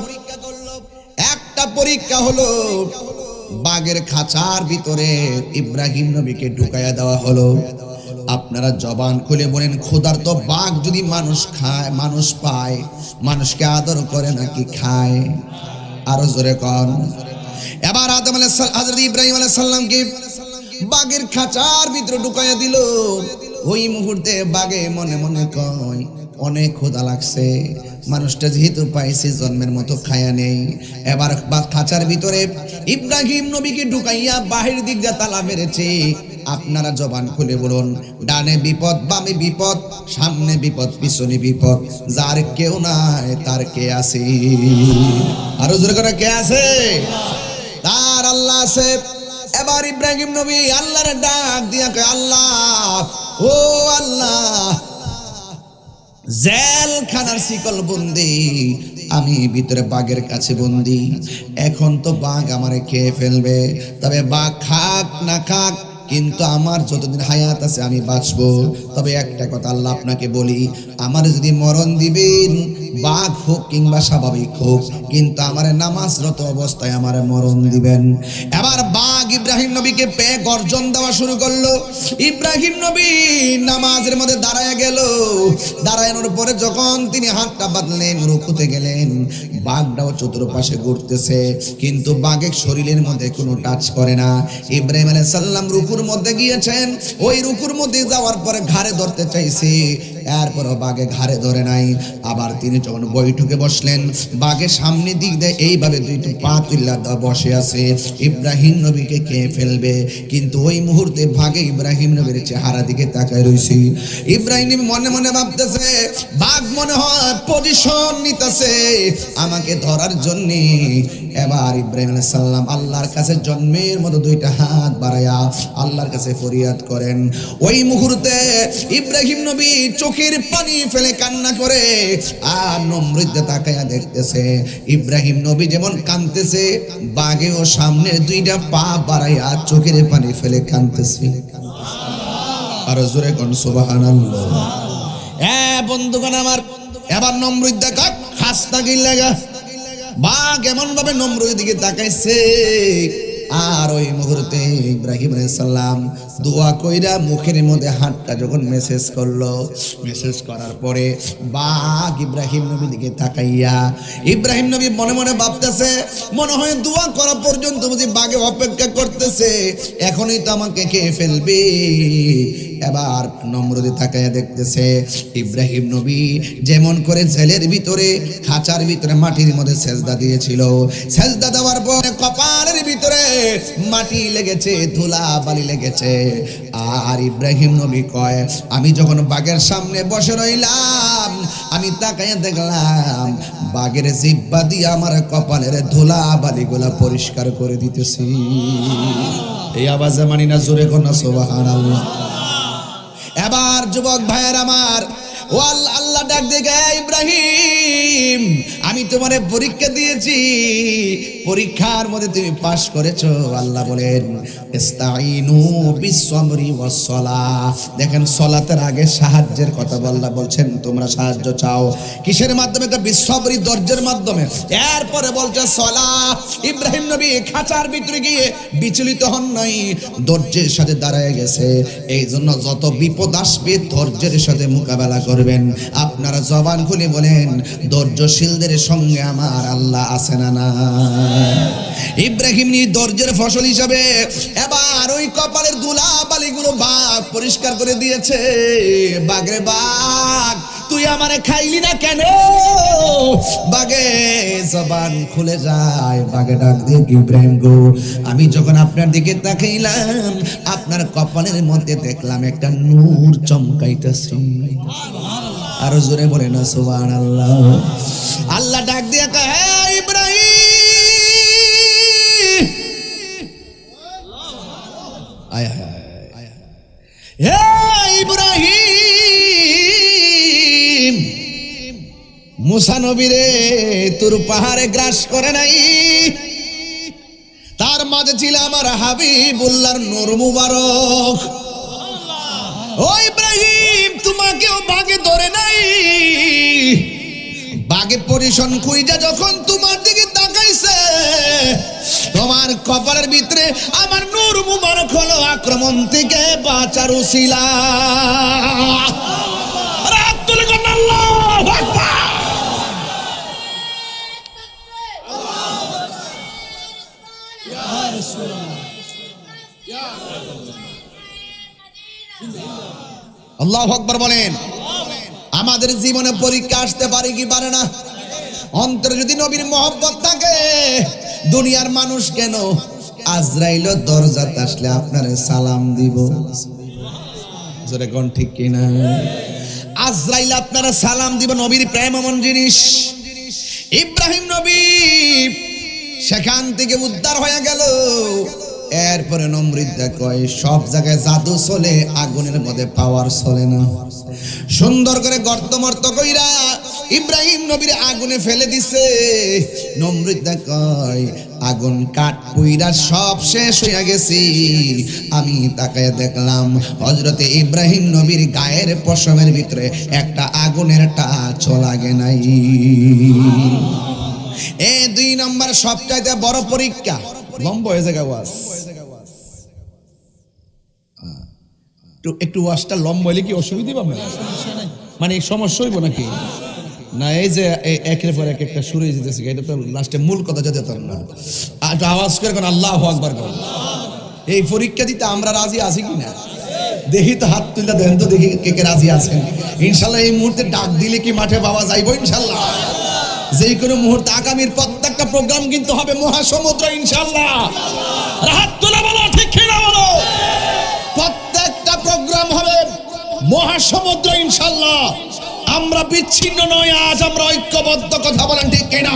একটা পরীক্ষা হলো বাঘের খাঁচার ভিতরে ইব্রাহিম নবীকে ঢুকাইয়া দেওয়া হলো। আপনারা জবান খুলে বলেন, খোদার তো বাঘ যদি মানুষ খায়, মানুষ পায়, মানুষকে আদর করে নাকি খায়? আরো জোরে কন। এবার হযরত ইব্রাহিম আলাইহিস সালামকে বাঘের খাঁচার ভিতরে ঢুকাইয়া দিল। ওই মুহূর্তে বাঘে মনে মনে কয়, অনেক ক্ষুধা লাগছে, মানুষটা যেহেতু পাইছে জন্মের মতো খায়া নেই। এবার খাঁচার ভিতরে ইব্রাহিম নবীকে ঢুকাইয়া বাহির দিক দিয়ে তালা মেরেছে। আপনারা জবান খুলে বলুন, ডানে বিপদ, বামে বিপদ, সামনে বিপদ, পিছনে বিপদ, যার কেউ নাই তার কে আছে? আরো জোরে করে কে আছে? তার আল্লাহ আছে। এবার ইব্রাহিম নবী আল্লাহর ডাক দিয়া কয়, আল্লাহ, ও আল্লাহ, জেলখানার শিকল বন্দি আমি ভিতরে বাঘের কাছে বন্দি। এখন তো বাঘ আমারে খেয়ে ফেলবে, তবে বাঘ খাক না খাক কিন্তু আমার যতদিন হায়াত আছে আমি বাঁচবো। তবে একটা কথা আল্লাহ আপনাকে বলি, আমার যদি মরণ দিবেন, বাঘ হোক কিংবা স্বাভাবিক হোক, কিন্তু আমার নামাজরত অবস্থায় আমার মরণ দিবেন। এবার বাঘ ইব্রাহিম নবীকে পেয়ে গর্জন দেওয়া শুরু করলো। ইব্রাহিম নবী নামাজের মধ্যে দাঁড়ায় গেল। দাঁড়ানোর পরে যখন তিনি হাতটা বাঁধলেন, রুকুতে গেলেন, বাঘটাও চতুর্পাশে ঘুরতেছে, কিন্তু বাঘের শরীরের মধ্যে কোনো টাচ করে না। ইব্রাহিম আলাইহিস সালাম রুকুর মধ্যে গিয়েছেন, ওই রুকুর মধ্যে যাওয়ার পরে ঘাড়ে ধরতে চাইছে, এরপরও বাঘে ঘাড়ে ধরে নাই। আবার তিনি যখন বৈঠকে বসলেন, বাঘের সামনে দিক দিয়ে এইভাবে দুইটি পা তুলে বসে আছে, ইব্রাহিম নবীকে খেয়ে ফেলবে। কিন্তু ওই মুহূর্তে বাঘে ইব্রাহিম নবীর চেহারা দিকে তাকায় রইছে। ইব্রাহিম নবী মনে মনে ভাবতেছে, বাঘ মনে হয় পজিশন নিতেছে আমাকে ধরার জন্য। এবার ইব্রাহিম আলাইহিস সালাম আল্লাহর কাছে জন্মের মতো দুইটা হাত বাড়ায়া আল্লাহর কাছে ফরিয়াদ করেন। ওই মুহূর্তে ইব্রাহিম নবী চোখের পানি ফেলে কান্না করে আর নমরুদ তাকায়া দেখতেছে, ইব্রাহিম নবী যেমন কাঁদতেছে, বাঘেও সামনে দুইটা পা বাড়াইয়া চোখের পানি ফেলে কাঁদতেছে। আর জোরে কোন সুবহানাল্লাহ। বন্ধুগণ আমার, এবার নমরুদ দেখা খাস্তা গিল লাগা, বাঘ এমন ভাবে নমরুদের দিকে তাকাইছে। আর ওই মুহূর্তে ইব্রাহিম আলাইহিস সালাম দোয়া কইরা মুখের মধ্যে হাতটা যখন মেসেজ করলো, মেসেজ করার পরে বাঘ ইব্রাহিম নবীর দিকে তাকাইয়া, ইব্রাহিম নবী মনে মনে ভাবতেছে, মনে হয় দোয়া করা পর্যন্ত বুঝি বাঘে অপেক্ষা করতেছে, এখনই তো আমাকে খেয়ে ফেলবে। এবার নমরুদে তাকাইয়া দেখতেছে ইব্রাহিম নবী যেমন করে জেলের ভিতরে খাঁচার ভিতরে মাটির মধ্যে সেজদা দিয়েছিল, সেজদা দেওয়ার পরে কপালের ভিতরে মাটি লেগেছে, ধুলা বালি লেগেছে। আর ইব্রাহিম নবী কয়, আমি যখন বাঘের সামনে বসে রইলাম, আমি তাকাইয়া দেখলাম বাঘের জিহ্বা দিয়ে আমার কপালের ধুলা বালিগুলা পরিষ্কার করে দিতেছি। এই আওয়াজে মানি না জোরে কোন সুবহানাল্লাহ। এবার যুবক ভাইয়ের আমার, ও আল্লাহ ডাক দেখে, ইব্রাহিম আমি তোমারে পরীক্ষা দিয়েছি, পরীক্ষার মধ্যে তুমি পাশ করেছো। আল্লাহ বলেন ইস্তাইনু বিসসবরি ওয়াসসালাহ। দেখেন সালাতের আগে সাহায্যের কথা বলছেন, তোমরা সাহায্য চাও কিসের মাধ্যমে? তো বিসসবরি, ধৈর্যের মাধ্যমে। এরপরে বলছে সালাহ। ইব্রাহিম নবী খাঁচার ভিতরে গিয়ে বিচলিত হন নাই, ধৈর্যের সাথে দাঁড়ায় গেছে। এই জন্য যত বিপদ আসবে ধৈর্যের সাথে মোকাবেলা করবেন। আপনারা জবান খুলে বলেন, ধৈর্যশীলদের সঙ্গে আমার আল্লাহ আছে না না? ইব্রাহিম নি ধৈর্যের ফসল হিসাবে এবার ওই কপালের ধুলা বালিগুলো বাঘ পরিষ্কার করে দিয়েছে। বাঘরে বাঘ, তুই আমারে খাইলি না কেন? বাঘে জবান খুলে যায়, বাঘে ডাক দিয়ে, ইব্রাহিম গো, আমি যখন আপনার দিকে তাকাইলাম, আপনার কপালের মধ্যে দেখলাম একটা নূর চমকাইতেছে। আরো জোরে বলে না সুবহানাল্লাহ। আল্লাহ ডাক দিয়ে কয়, হে ইব্রাহিম, আয় হায়, হে ইব্রাহিম, মুসা নবী রে তোর পাহাড়ে গ্রাস করে নাই, তার মাঝে ছিল আমার হাবিবুল্লাহর নূর মুবারক। ও ইব্রাহিম, তোমাকেও বাঘে ধরে নাই, বাঘে পরিশন খুইজা যখন তোমার দিকে তাকাইছে, তোমার কপালের ভিতরে আমার নূর মুবারক হলো আক্রমণ থেকে বাঁচার উসিলা। আল্লাহু আকবার। আল্লাহু আকবার বলেন। আমাদের জীবনে পরীক্ষা আসতে পারে কি পারে না? অন্তরে যদি নবীর মহব্বত থাকে, দুনিয়ার মানুষ কেন, আজরাইল দরজাতে আসলে আপনারে সালাম দিব। জোরে কোন ঠিক কিনা? আজরাইল আপনারা সালাম দিব। নবীর প্রেম এমন জিনিস। ইব্রাহিম নবী সেখান থেকে উদ্ধার হয়ে গেল। এরপরে নমরুদ কয়, সব জায়গায় জাদু চলে, আগুনের মধ্যে পাওয়ার চলে না। সুন্দর করে গর্ত মর্ত কইরা ইব্রাহিম নবীর আগুনে ফেলে দিছে। নমরুদ কয় আগুন কাঠ পুইরা সব শেষ হইয়া গেছি। আমি তাকায় দেখলাম হযরতে ইব্রাহিম নবীর গায়ের পশমের ভিতরে একটা আগুনের টাচও লাগে নাই। এই 2 নম্বর সবচাইতে বড় পরীক্ষা। লম্বা হয়ে যায় ওয়াজ, একটু ওয়াজটা লম্বা হলে কি অসুবিধা পাবে? মানে সমস্যা হইব নাকি? না এই যে একের পর এক একটা শুরু হয়ে যেতেছে, এটা তো লাস্টে মূল কথা যেতে পার না। একটু আওয়াজ করে কোন আল্লাহু আকবার কর। এই পরীক্ষা দিতে আমরা রাজি আছি কিনা দেখি তো, হাত তুলে দেন তো দেখি কে কে রাজি আছেন। ইনশাল্লাহ এই মুহূর্তে ডাক দিলে কি মাঠে পাওয়া যাইব ইনশাল্লাহ। যে কোনো মুহূর্তে আগামীর প্রত্যেকটা প্রোগ্রাম কিন্তু হবে মহাসমুদ্র ইনশাল্লাহ। হাত তুলে বলো ঠিক কিনা বলো। প্রত্যেকটা প্রোগ্রাম হবে মহাসমুদ্র ইনশাল্লাহ। আমরা বিচ্ছিন্ন নয়, আজ আমরা ঐক্যবদ্ধ। কথা বলেন ঠিক কিনা?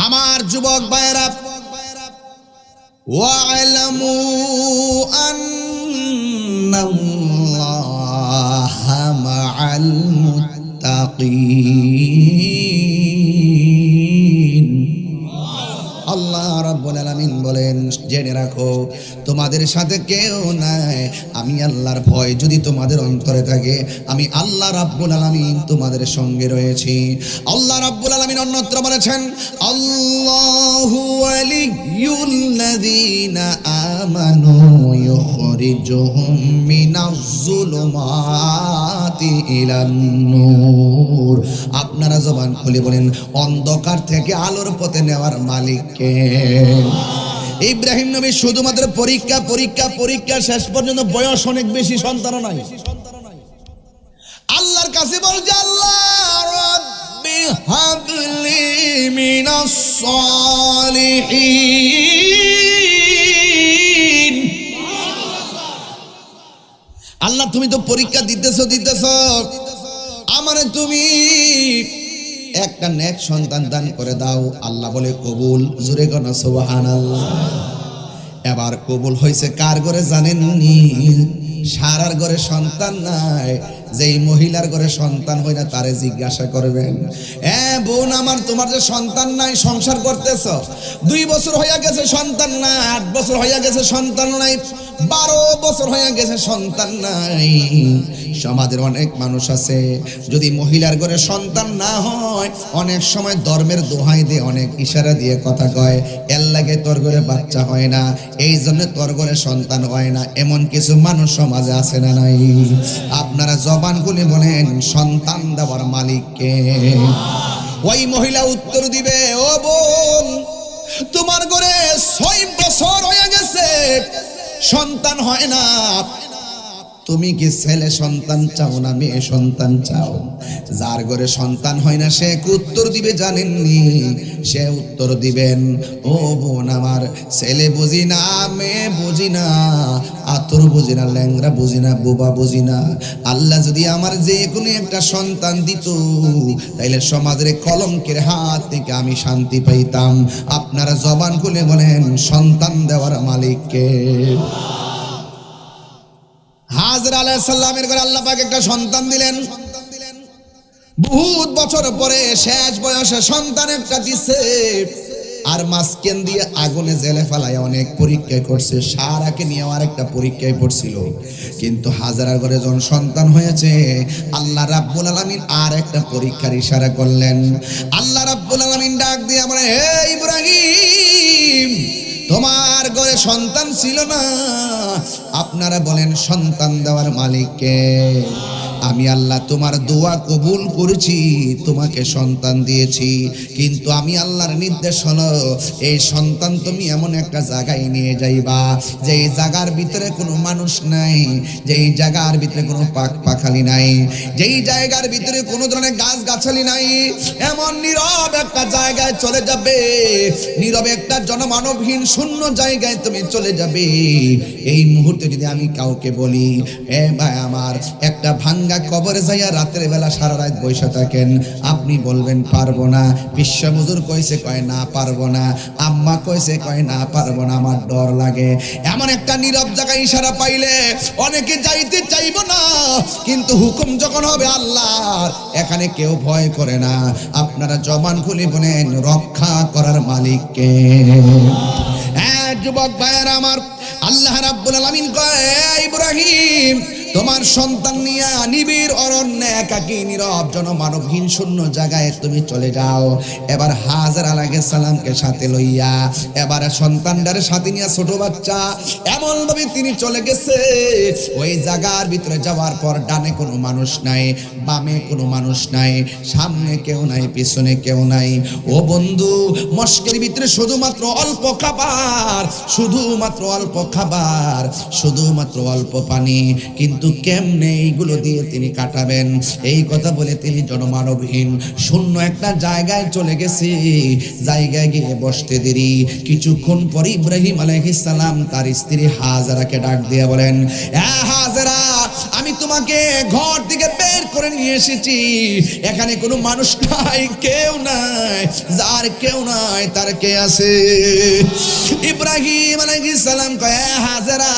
আমার যুবক ভাইরা, ওয়া'লামু আন্নাল্লাহা মা'আল মুত্তাকিন। আল্লাহ রাব্বুল আলামিন বলেন, জেনে রাখো তোমাদের সাথে কেউ নাই। আমি আল্লাহর ভয় যদি তোমাদের অন্তরে থাকে, আমি আল্লাহ রাব্বুল আলামিন তোমাদের সঙ্গে রয়েছি। আল্লাহ রাব্বুল আলামিন অন্যত্র বলেছেন, আল্লাহু ওয়ালিয়ুল্লাযীনা আমানু ইউখরিজুহুম মিনাজ যুলুমাতি ইলান নূর। আপনারা জবান খুলে বলেন, অন্ধকার থেকে আলোর পথে নেওয়ার মালিক কে? ইব্রাহিম নবী শুধুমাত্র পরীক্ষা পরীক্ষা পরীক্ষা, শেষ পর্যন্ত বয়স অনেক বেশি, সন্তানও নাই। আল্লাহর কাছে বলছে, আল্লাহ রাব্বি হাবলি মিনাস সালিহিন। আল্লাহ তুমি তো পরীক্ষা দিতেছো, আমারে তুমি একটা নেক সন্তান দান করে দাও। আল্লাহ বলে কবুল। জোরে কোন সুবহানাল্লাহ। এবার কবুল হয়েছে কার ঘরে জানেননি? সারার ঘরে সন্তান নাই। যেই মহিলার ঘরে সন্তান হয় না তারে জিজ্ঞাসা করবেন, বোন আমার, তোমার যে সন্তান নাই, সংসার করতেছ, 2 বছর হইয়া গেছে সন্তান নাই, 8 বছর হইয়া গেছে সন্তান নাই, 12 বছর হইয়া গেছে সন্তান নাই। সমাজের অনেক মানুষ আছে, যদি মহিলার ঘরে সন্তান না হয় অনেক সময় ধর্মের দোহাই দিয়ে, অনেক ইশারা দিয়ে কথা কয়, এর লাগে তোর ঘরে বাচ্চা হয় না, এই জন্য তোর ঘরে সন্তান হয় না। এমন কিছু মানুষ সমাজে আছে না নাই? আপনারা জবান খুলে বলেন, সন্তান দেওয়ার মালিক কে? ওই মহিলা উত্তর দিবে, ও বোন, তোমার ঘরে 6 বছর হয়ে গেছে সন্তান হয় না, তুমি কি ছেলে সন্তান চাও না মেয়ে সন্তান চাও? যার ঘরে সন্তান হয় না সে উত্তর দিবে জানেননি? সে উত্তর দিবেন, ও বোন আমার, ছেলে বুঝি না, মেয়ে বুঝি না, আতর বুঝি না, ল্যাংরা বুঝি না, বোবা বুঝি না। আল্লাহ যদি আমার যে কোনো একটা সন্তান দিত, তাইলে সমাজের কলঙ্কের হাত থেকে আমি শান্তি পাইতাম। আপনারা জবান খুলে বলেন, সন্তান দেওয়ার মালিক কে? হাজরা আলাইহিস সালামের ঘরে আল্লাহ পাক একটা সন্তান দিলেন। বহুত বছর পরে শেষ বয়সে সন্তান একটা দিছে। আর মাঝখান দিয়ে আগুনে জেলে ফেলায় অনেক পরীক্ষা করছে। সারাকে নিয়ে আর একটা পরীক্ষায় পড়ছিল, কিন্তু হাজারার ঘরে যখন সন্তান হয়েছে, আল্লাহ রাব্বুল আলামিন আর একটা পরীক্ষার ইশারা করলেন। আল্লাহ রাব্বুল আলামিন ডাক দিয়ে বলে, হে ইব্রাহিম, তোমার ঘরে সন্তান ছিল না, আপনারা বলেন সন্তান দেওয়ার মালিক কে? আমি আল্লাহ তোমার দোয়া কবুল করেছি, তোমাকে সন্তান দিয়েছি, কিন্তু আমি আল্লাহর নির্দেশ হলো এই সন্তান তুমি এমন একটা জায়গায় নিয়ে যাইবা যেই জায়গার ভিতরে কোনো মানুষ নাই, যেই জায়গার ভিতরে কোনো পাক পাখালি নাই, যেই জায়গার ভিতরে কোনো ধরনের গাছ গাছালি নাই, এমন নীরব একটা জায়গায় চলে যাবে, নীরব একটা জনমানবহীন শূন্য জায়গায় তুমি চলে যাবে। এই মুহূর্তে যদি আমি কাউকে বলি, এ ভাই আমার, একটা ভাঙ্গা ভাঙ্গা কবরে যাইয়া রাতের বেলা সারা রাত বসে থাকেন, আপনি বলবেন পারবো না। বিশ্ব হুজুর কইছে, কয় না পারবো না। আম্মা কইছে, কয় না পারবো না, আমার ডর লাগে। এমন একটা নীরব জায়গায় ইশারা পাইলে অনেকে যাইতে চাইবো না, কিন্তু হুকুম যখন হবে আল্লাহর, এখানে কেউ ভয় করে না। আপনারা জবান খুলে বলেন, রক্ষা করার মালিক কে? যুবক ভাইয়েরা আমার, আল্লাহ রাব্বুল আলামিন কয়, ইব্রাহিম তোমার সন্তান নিয়া নিবিড় অরণ্যে একাকী নীরব জনমানবহীন শূন্য জায়গায় তুমি চলে যাও। এবার হাজরা আলাইহিস সালামকে সাথে লইয়া, এবার সন্তানটার সাথে নিয়ে ছোট বাচ্চা এমন ভাবে তিনি চলে গেছে। ওই জায়গার ভিতরে যাওয়ার পর ডানে কোনো মানুষ নাই, বামে কোনো মানুষ নাই, সামনে কেউ নাই, পিছনে কেউ নাই। ও বন্ধু, মস্কের ভিতরে শুধুমাত্র অল্প খাবার, শুধুমাত্র অল্প খাবার, শুধুমাত্র অল্প পানি, কিন্তু কেমনে এইগুলো দিয়ে তিনি কাটাবেন? এই কথা বলে তিনি জনমানবহীন শূন্য একটা জায়গায় চলে গেছে। জায়গায় গিয়ে বসতে দেরি, কিছুক্ষণ পরে ইব্রাহিম আলাইহিস সালাম তার স্ত্রী হাজরাকে ডাক দিয়ে বলেন, হাজরা, আমি তোমাকে ঘর থেকে বের করে নিয়ে এসেছি, এখানে কোনো মানুষ নাই, কেউ নাই, যার কেউ নাই তার কে আছে? ইব্রাহিম আলাইহিস সালাম কয়, হাজরা,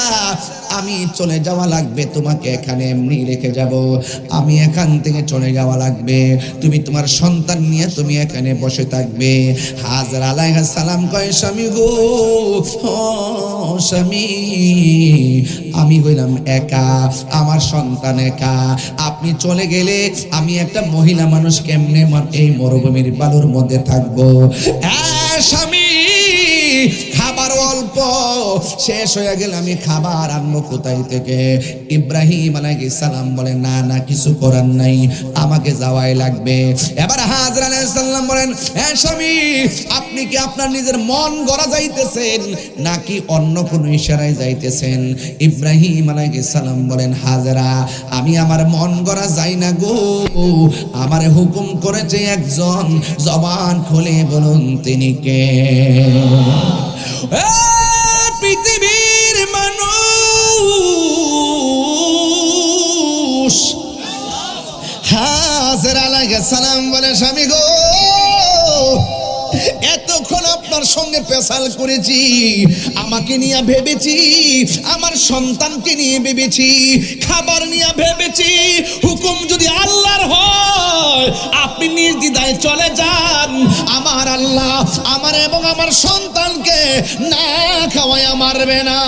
আমি চলে যাওয়া লাগবে, তোমাকে এখানে এমনি রেখে যাব, আমি এখান থেকে চলে যাওয়া লাগবে, তুমি তোমার সন্তান নিয়ে তুমি এখানে বসে থাকবে। হাজরা আলাইহিস সালাম কয়, স্বামী গো, ও স্বামী, আমি হইলাম একা, আমার সন্তান একা, আপনি চলে গেলে আমি একটা মহিলা মানুষ কেমনে এই মরুভূমির বালুর মধ্যে থাকবো? স্বামী, খাবার অল্প, শেষ হয়ে গেলে আমি খাবার আনবো কোথায় থেকে? ইব্রাহিম আলাইহিস সালাম বলেন, না না, কিছু করার নাই, আমাকে যাওয়াই লাগবে। এবার হাজরা আলাইহিস সালাম বলেন, হ্যাঁ স্বামী, আপনি কি আপনার নিজের মন গড়া যাইতেছেন নাকি অন্য কোনো ইশারায় যাইতেছেন? ইব্রাহিম আলাইহিস সালাম বলেন, হাজরা, আমি আমার মন গড়া যাই না গো, আমারে হুকুম করেছে একজন, জবান খুলে বলুন তিনি কে? পৃথিবীর মানুষ। হাজরা আলাইহিস সালাম বলে, স্বামী গো, এতক্ষণ আপনার সঙ্গে পেশাল করেছি, আমাকে নিয়ে ভেবেছি, আমার সন্তানকে নিয়ে ভেবেছি, খাবার নিয়ে ভেবেছি, হুকুম যদি আল্লাহর হয় আপনি নির্দ্বিধায় চলে যান, আমার আল্লাহ আমার এবং আমার সন্তানকে না খাওয়ায় মারবে না।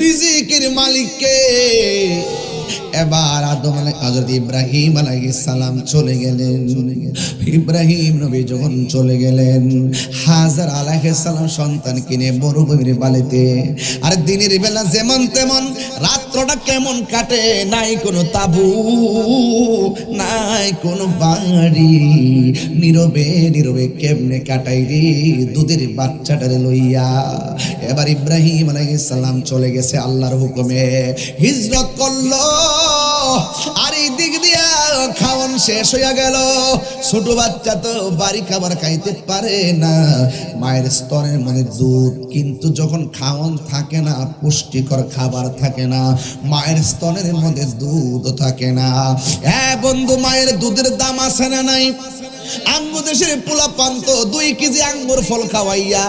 রিজিকের মালিককে। এবার হযরত ইব্রাহিম আলাইহিস সালাম চলে গেলেন। ইব্রাহিম নবী যখন চলে গেলেন, হাজরা আলাইহিস সালাম সন্তানকে নিয়ে মরুভূমির বালিতে। আর দিনের বেলা যেমন তেমন, রাত্রটা কেমন কাটে, নাই কোনো তাবু, নাই কোনো বাড়ি, নীরবে নীরবে কেমনে কাটাই রে দুধের বাচ্চাটারে লইয়া। এবার ইব্রাহিম আলাইহিস সালাম চলে গেছে আল্লাহর হুকুমে, হিজরত করলো। আর এই দিক দিয়া খাওয়ান শেষ হইয়া গেল। ছোট বাচ্চা তো বাড়ি খাবার খাইতে পারে না, মায়ের স্তনের মধ্যে দুধ, কিন্তু যখন খাওয়ান থাকে না, পুষ্টিকর খাবার থাকে না, মায়ের স্তনের মধ্যে দুধ থাকে না। বন্ধু, মায়ের দুধের দাম আছে না নাই? আঙ্গুর দেশের পোলা পান্ত 2 কেজি আঙ্গুর ফল খাওয়াইয়া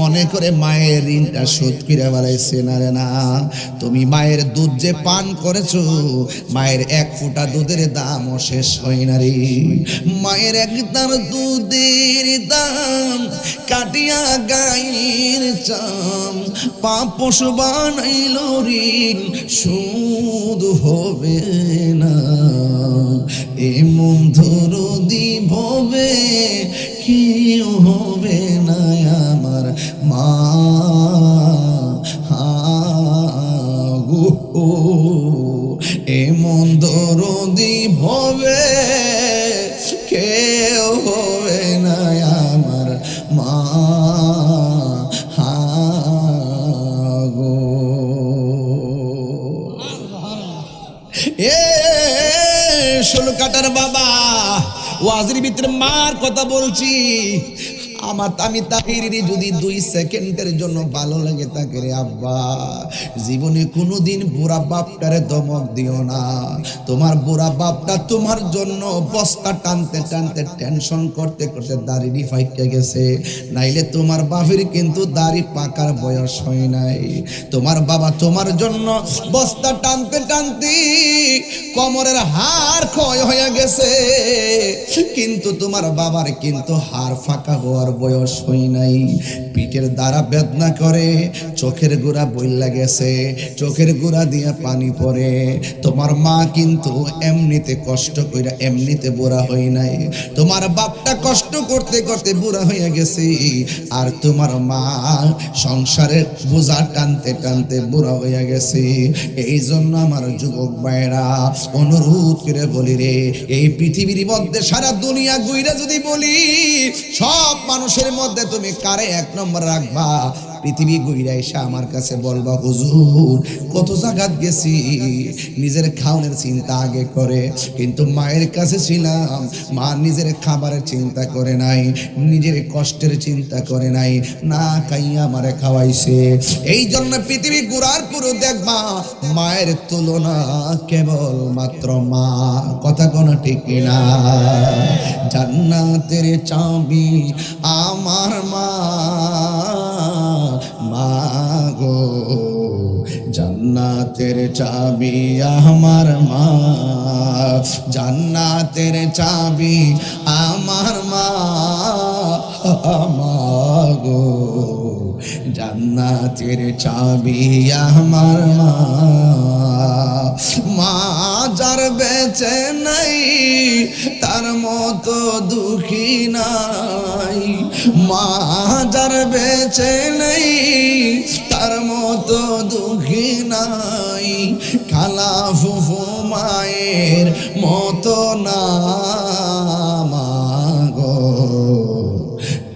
মনে করে মায়ের ঋণটা শোধ করে বেড়াইছে না রে না। তুমি মায়ের দুধ যে পান করেছো, মায়ের 1 ফোঁটা দুধের দামও শেষ হয় না রে। মায়ের 1 দাম দুধের দাম কাটিয়া গায়ের চাম, পাপ পশু বানাইল ঋণ শোধ হবে না। এমন দরদি ভবে কেউ হবে না আমার মা গো, এমন দরদি ভবে কেউ হবে না আমার মা গো। ষোলো কাটার বাবা, ওয়াজির ভিতরে মার কথা বলছি। আমি তাহিরি যদি 2 সেকেন্ডের জন্য ভালো লাগে তাকে রে আব্বা, জীবনে কোনোদিন বুড়া বাপটারে ধমক দিও না। তোমার বুড়া বাপটা তোমার জন্য বস্তা টানতে টানতে টেনশন করতে করতে দাড়ি ফাইটে গেছে, নাইলে তোমার বাপের কিন্তু দাড়ি পাকার বয়স হয় নাই। তোমার বাবা তোমার জন্য বস্তা টানতে টানতে কোমরের হাড় ক্ষয় হয়ে গেছে, কিন্তু তোমার বাবার কিন্তু হাড় ফাঁকা হওয়ার বয়স হয় নাই। পিঠের দ্বারা বেদনা করে, চোখের গোড়া বইলা গেছে, চোখের গোড়া দিয়ে পানি পড়ে। তোমার মা কিন্তু এমনিতে কষ্ট কইরা এমনিতে বুড়া হয় নাই, তোমার বাপটা কষ্ট করতে করতে বুড়া হয়ে গেছে, আর তোমার মা সংসারের বোঝা টানতে টানতে বুড়া হয়ে গেছে। এই জন্য আমার যুবক ভাইরা অনুরোধ করে বলি রে, এই পৃথিবীর মধ্যে সারা দুনিয়া ঘুরে যদি বলি সব মানুষের মধ্যে তুমি কারে 1 নম্বর রাখবা? পৃথিবী ঘুরে এসে আমার কাছে বলবা হুজুর কত জায়গাত গেছি, নিজের খাওয়ানোর চিন্তা আগে করে, কিন্তু মায়ের কাছে ছিলাম, মা নিজের খাবারের চিন্তা করে নাই, নিজের কষ্টের চিন্তা করে নাই, না খাইয়া আমারে খাওয়াইছে। এই জন্য পৃথিবী ঘুরার পুরো দেখবা মায়ের তুলনা কেবল মাত্র মা। কথা কোন ঠিক না? জান্নাতের চাবি আমার মা, মা গো জান্নাতের চাবি আমার মা, জান্নাতের চাবি আমার মা, মা গো জান্নাতের চাবি আমার মা। মা যার বেঁচে নাই তার মতো দুঃখী নাই, মা যার বেঁচে নাই তার মতো দুঃখী নাই, খালা ফুফু মায়ের মতো না মা গো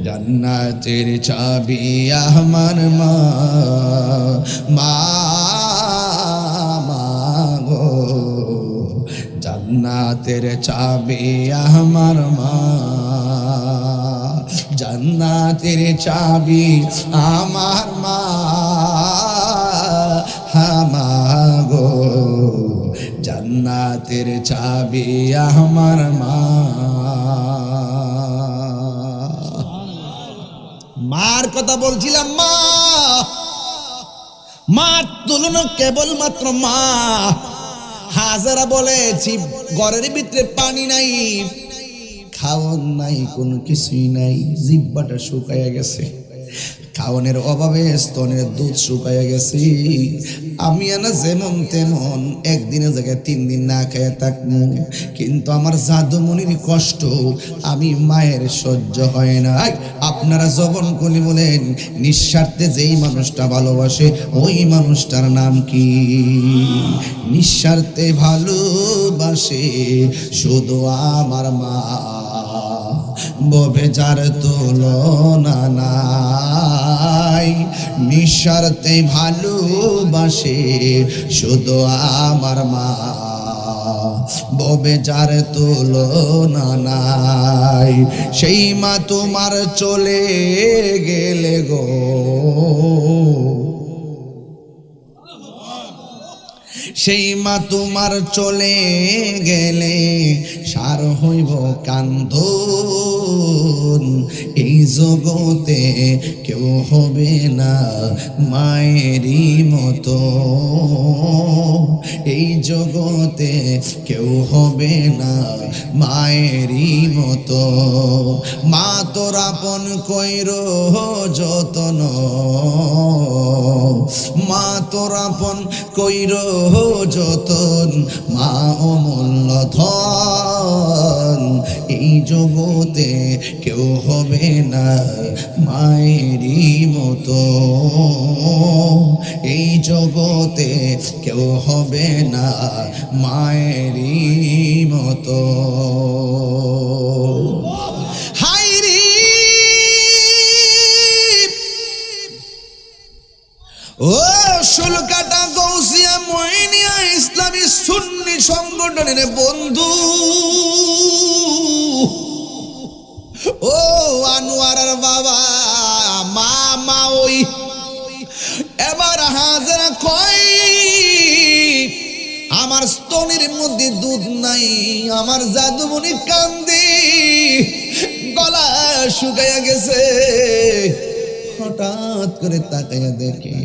জান্নাতের চাবি আমার মা, মা গো জান্নাতের চাবি আমার মা, জান্নাতের চাবি আমার মা, মা গো জান্নাতের চাবি আমার মা। মার কথা বলছিলাম, মা মার তুলনা কেবলমাত্র মা। হাজারা বলেছি ঘরের ভিতরে পানি নাই, খাওয়ান নাই, কোনো কিছুই নাই, জিহ্বাটা শুকাইয়া গেছে, খাওয়ানোর অভাবে স্তনের দুধ শুকাইয়া গেছে। আমি না যেমন তেমন একদিনের জায়গায় 3 দিন না খাইয়া থাকবো, কিন্তু আমার জাদুমণির কষ্ট আমি মায়ের সহ্য হয় না। আপনারা যখন কোনি বলেন নিঃস্বার্থে যেই মানুষটা ভালোবাসে ওই মানুষটার নাম কি? নিঃস্বার্থে ভালোবাসে শুধু আমার মা, ববে যার তুলনা নাই, নিঃস্বার্থে ভালোবাসে শুধু আমার মা, ববে যার তুলনা নাই। সেই মা তোমার চলে গেলে গো, সেই মা তোমার চলে গেলে সার হইব কান্দন, এই জগতে কেউ হবে না মায়েরই মতো, এই জগতে কেউ হবে না মায়েরই মতো। মা তোর আপন কইর যতন, মা তোর আপন কইর যতন, মা অমূল্য ধন, এই জগতে কেউ হবে না মায়েরই মতো, এই জগতে কেউ হবে না মায়েরই মতো। ও শুলকাটা গৌসিয়া মইনিয়া ইসলামী সুন্নি সংগঠনের বন্ধু, ও আনোয়ার বাবা আমার স্তনের মধ্যে দুধ নাই, আমার জাদুমণি কান্দি গলা শুকাইয়া গেছে। হঠাৎ করে তাকাইয়া দেখে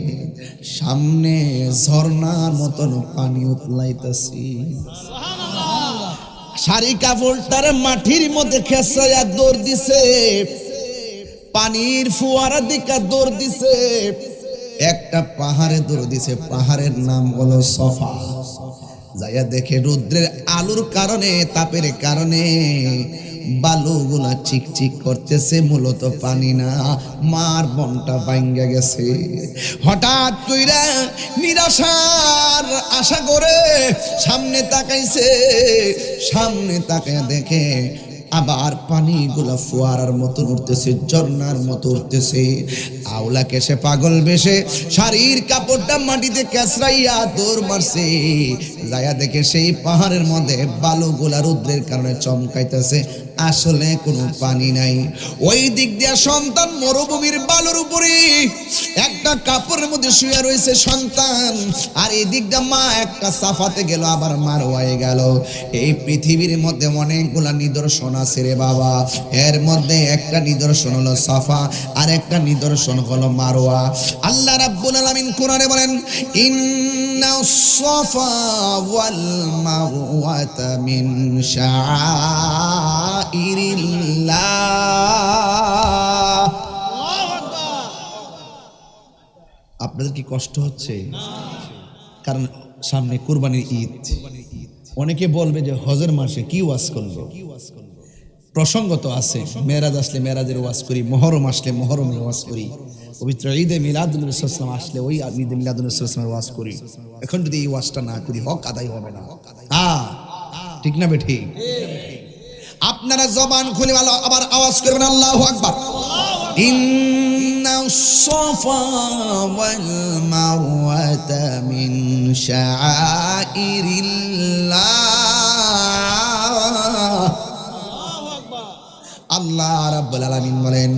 সামনে ঝর্ণার মতন পানি উতলাইতেছি। শাড়ি কাপড়টার মাটির মধ্যে খেসাইয়া দৌড় দিছে, পানির ফুয়ারা দিকে দৌড় দিছে, একটা পাহাড়ে দৌড় দিছে। পাহাড়ের নাম হলো সফা। যাইয়া দেখে রৌদ্রের আলোর কারণে, তাপের কারণে বালুগুলা চিকচিক করতেছে, মূলত পানি না, মার মনটা ভাঙ্গা গেছে। হঠাৎ কইরা নিরাশার আশা করে সামনে তাকাইছে, সামনে তাকাইয়া দেখে আবার পানিগুলা ফোয়ারার মতো উঠতেছে, ঝর্ণার মতো উঠতেছে। আওলাকে সে পাগল বেশে শাড়ির কাপড়টা মাটিতে কেসরাইয়া দৌড় মারছে। যায়া দেখে সেই পাহাড়ের মধ্যে বালুগুলা রৌদ্রের কারণে চমকাইতেছে, আসলে কোনো পানি নাই। ওই দিক দিয়া সন্তান মরুভূমির বালুর উপরে একটা কাপড়ের মধ্যে শুয়ে রয়েছে সন্তান, আর এই দিক দিয়ে মা একটা সাফাতে গেল, আবার মারওয়ায় গেল। এই পৃথিবীর মধ্যে অনেকগুলা নিদর্শন আছে রে বাবা, এর মধ্যে একটা নিদর্শন হলো সাফা, আর একটা নিদর্শন হলো মারওয়া। আল্লাহ রাব্বুল আলামিন কোরআনে বলেন, ইন্না সাফা ওয়াল মারওয়াতা মিন শাআইরিল্লাহ। আপনাদের কি কষ্ট হচ্ছে? কারণ সামনে কুরবানির ঈদ। অনেকে বলবে যে হজের মাসে কি ওয়াজ করলো। প্রসঙ্গ তো আছে, মেরাজ আসলে মেরাজের ওয়াজ করি, মহরম আসলে মহরমের ওয়াজ করি, পবিত্র ঈদে মিলাদুন নবী সাল্লাল্লাহু আলাইহি ওয়াসাল্লাম আসলে ওই ঈদে মিলাদুন নবী সাল্লাল্লাহু আলাইহি ওয়াসাল্লামের ওয়াজ করি। এখন যদি এই ওয়াজটা না করি হক আদায় হবে না। ঠিক না বেঠিক? আপনারা জবান খুলে আবার আওয়াজ করবেন আল্লাহু আকবার। ইন্না সাফা ওয়াল মারওয়াতা মিন শাআইরিল্লাহ। আল্লাহ রাব্বুল আলামিন বলেন,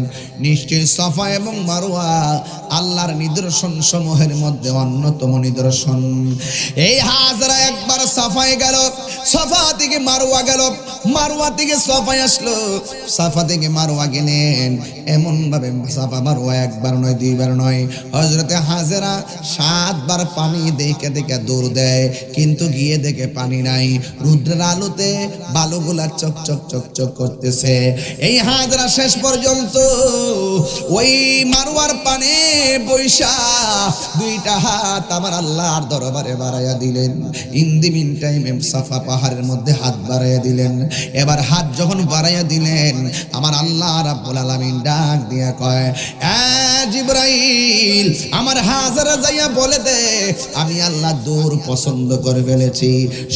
নিশ্চয় সাফা এবং মারওয়া আল্লাহর নিদর্শন সমূহের মধ্যে অন্যতম নিদর্শন। এই হাজরা একবার সাফায় গেল, সাফা থেকে মারওয়া গেল, মারওয়া থেকে সাফায় আসলো, সাফা থেকে মারওয়া গেলেন। এমন ভাবে সাফা মারওয়া একবার নয়, দুইবার নয়, হযরতে হাজেরা 7 বার পানি দেখে দেখে দৌড় দেয়, কিন্তু গিয়ে দেখে পানি নাই। রৌদ্রের আলোতে বালুগুলা চকচক চকচক করতেছে। এই হাজরা শেষ পর্যন্ত ওই মারওয়ার পানে বৈশা দুইটা হাত আমার আল্লাহর দরবারে বাড়াইয়া দিলেন। ইন দি মিন টাইমে সাফা পাহাড়ের মধ্যে হাত বাড়াইয়া দিলেন। এবার হাত যখন বাড়াইয়া দিলেন, আমার আল্লাহ রাব্বুল আলামিন ডাক দিয়া কয়, এ জিবরাইল, আমার হাজরা যাইয়া বলে দে আমি আল্লাহ দূর পছন্দ করে ফেলেছি,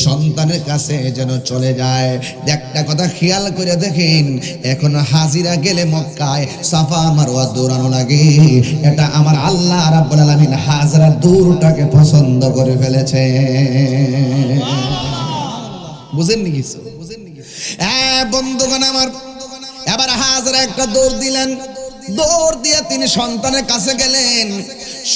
সন্তানের কাছে যেন চলে যায়। একটা কথা খেয়াল করে দেখেন, এখন হাজিরা গেলে মক্কায় সাফা মারওয়া দৌড়ানো লাগে, এটা আমার আল্লাহ রাব্বুল আলামিন হাজরা দূরটাকে পছন্দ করে ফেলেছে। বুঝেননি কিছু? বন্ধুগণ আমার, এবার হাজরা একটা দৌড় দিলেন, দৌড় দিয়ে তিনি সন্তানের কাছে গেলেন।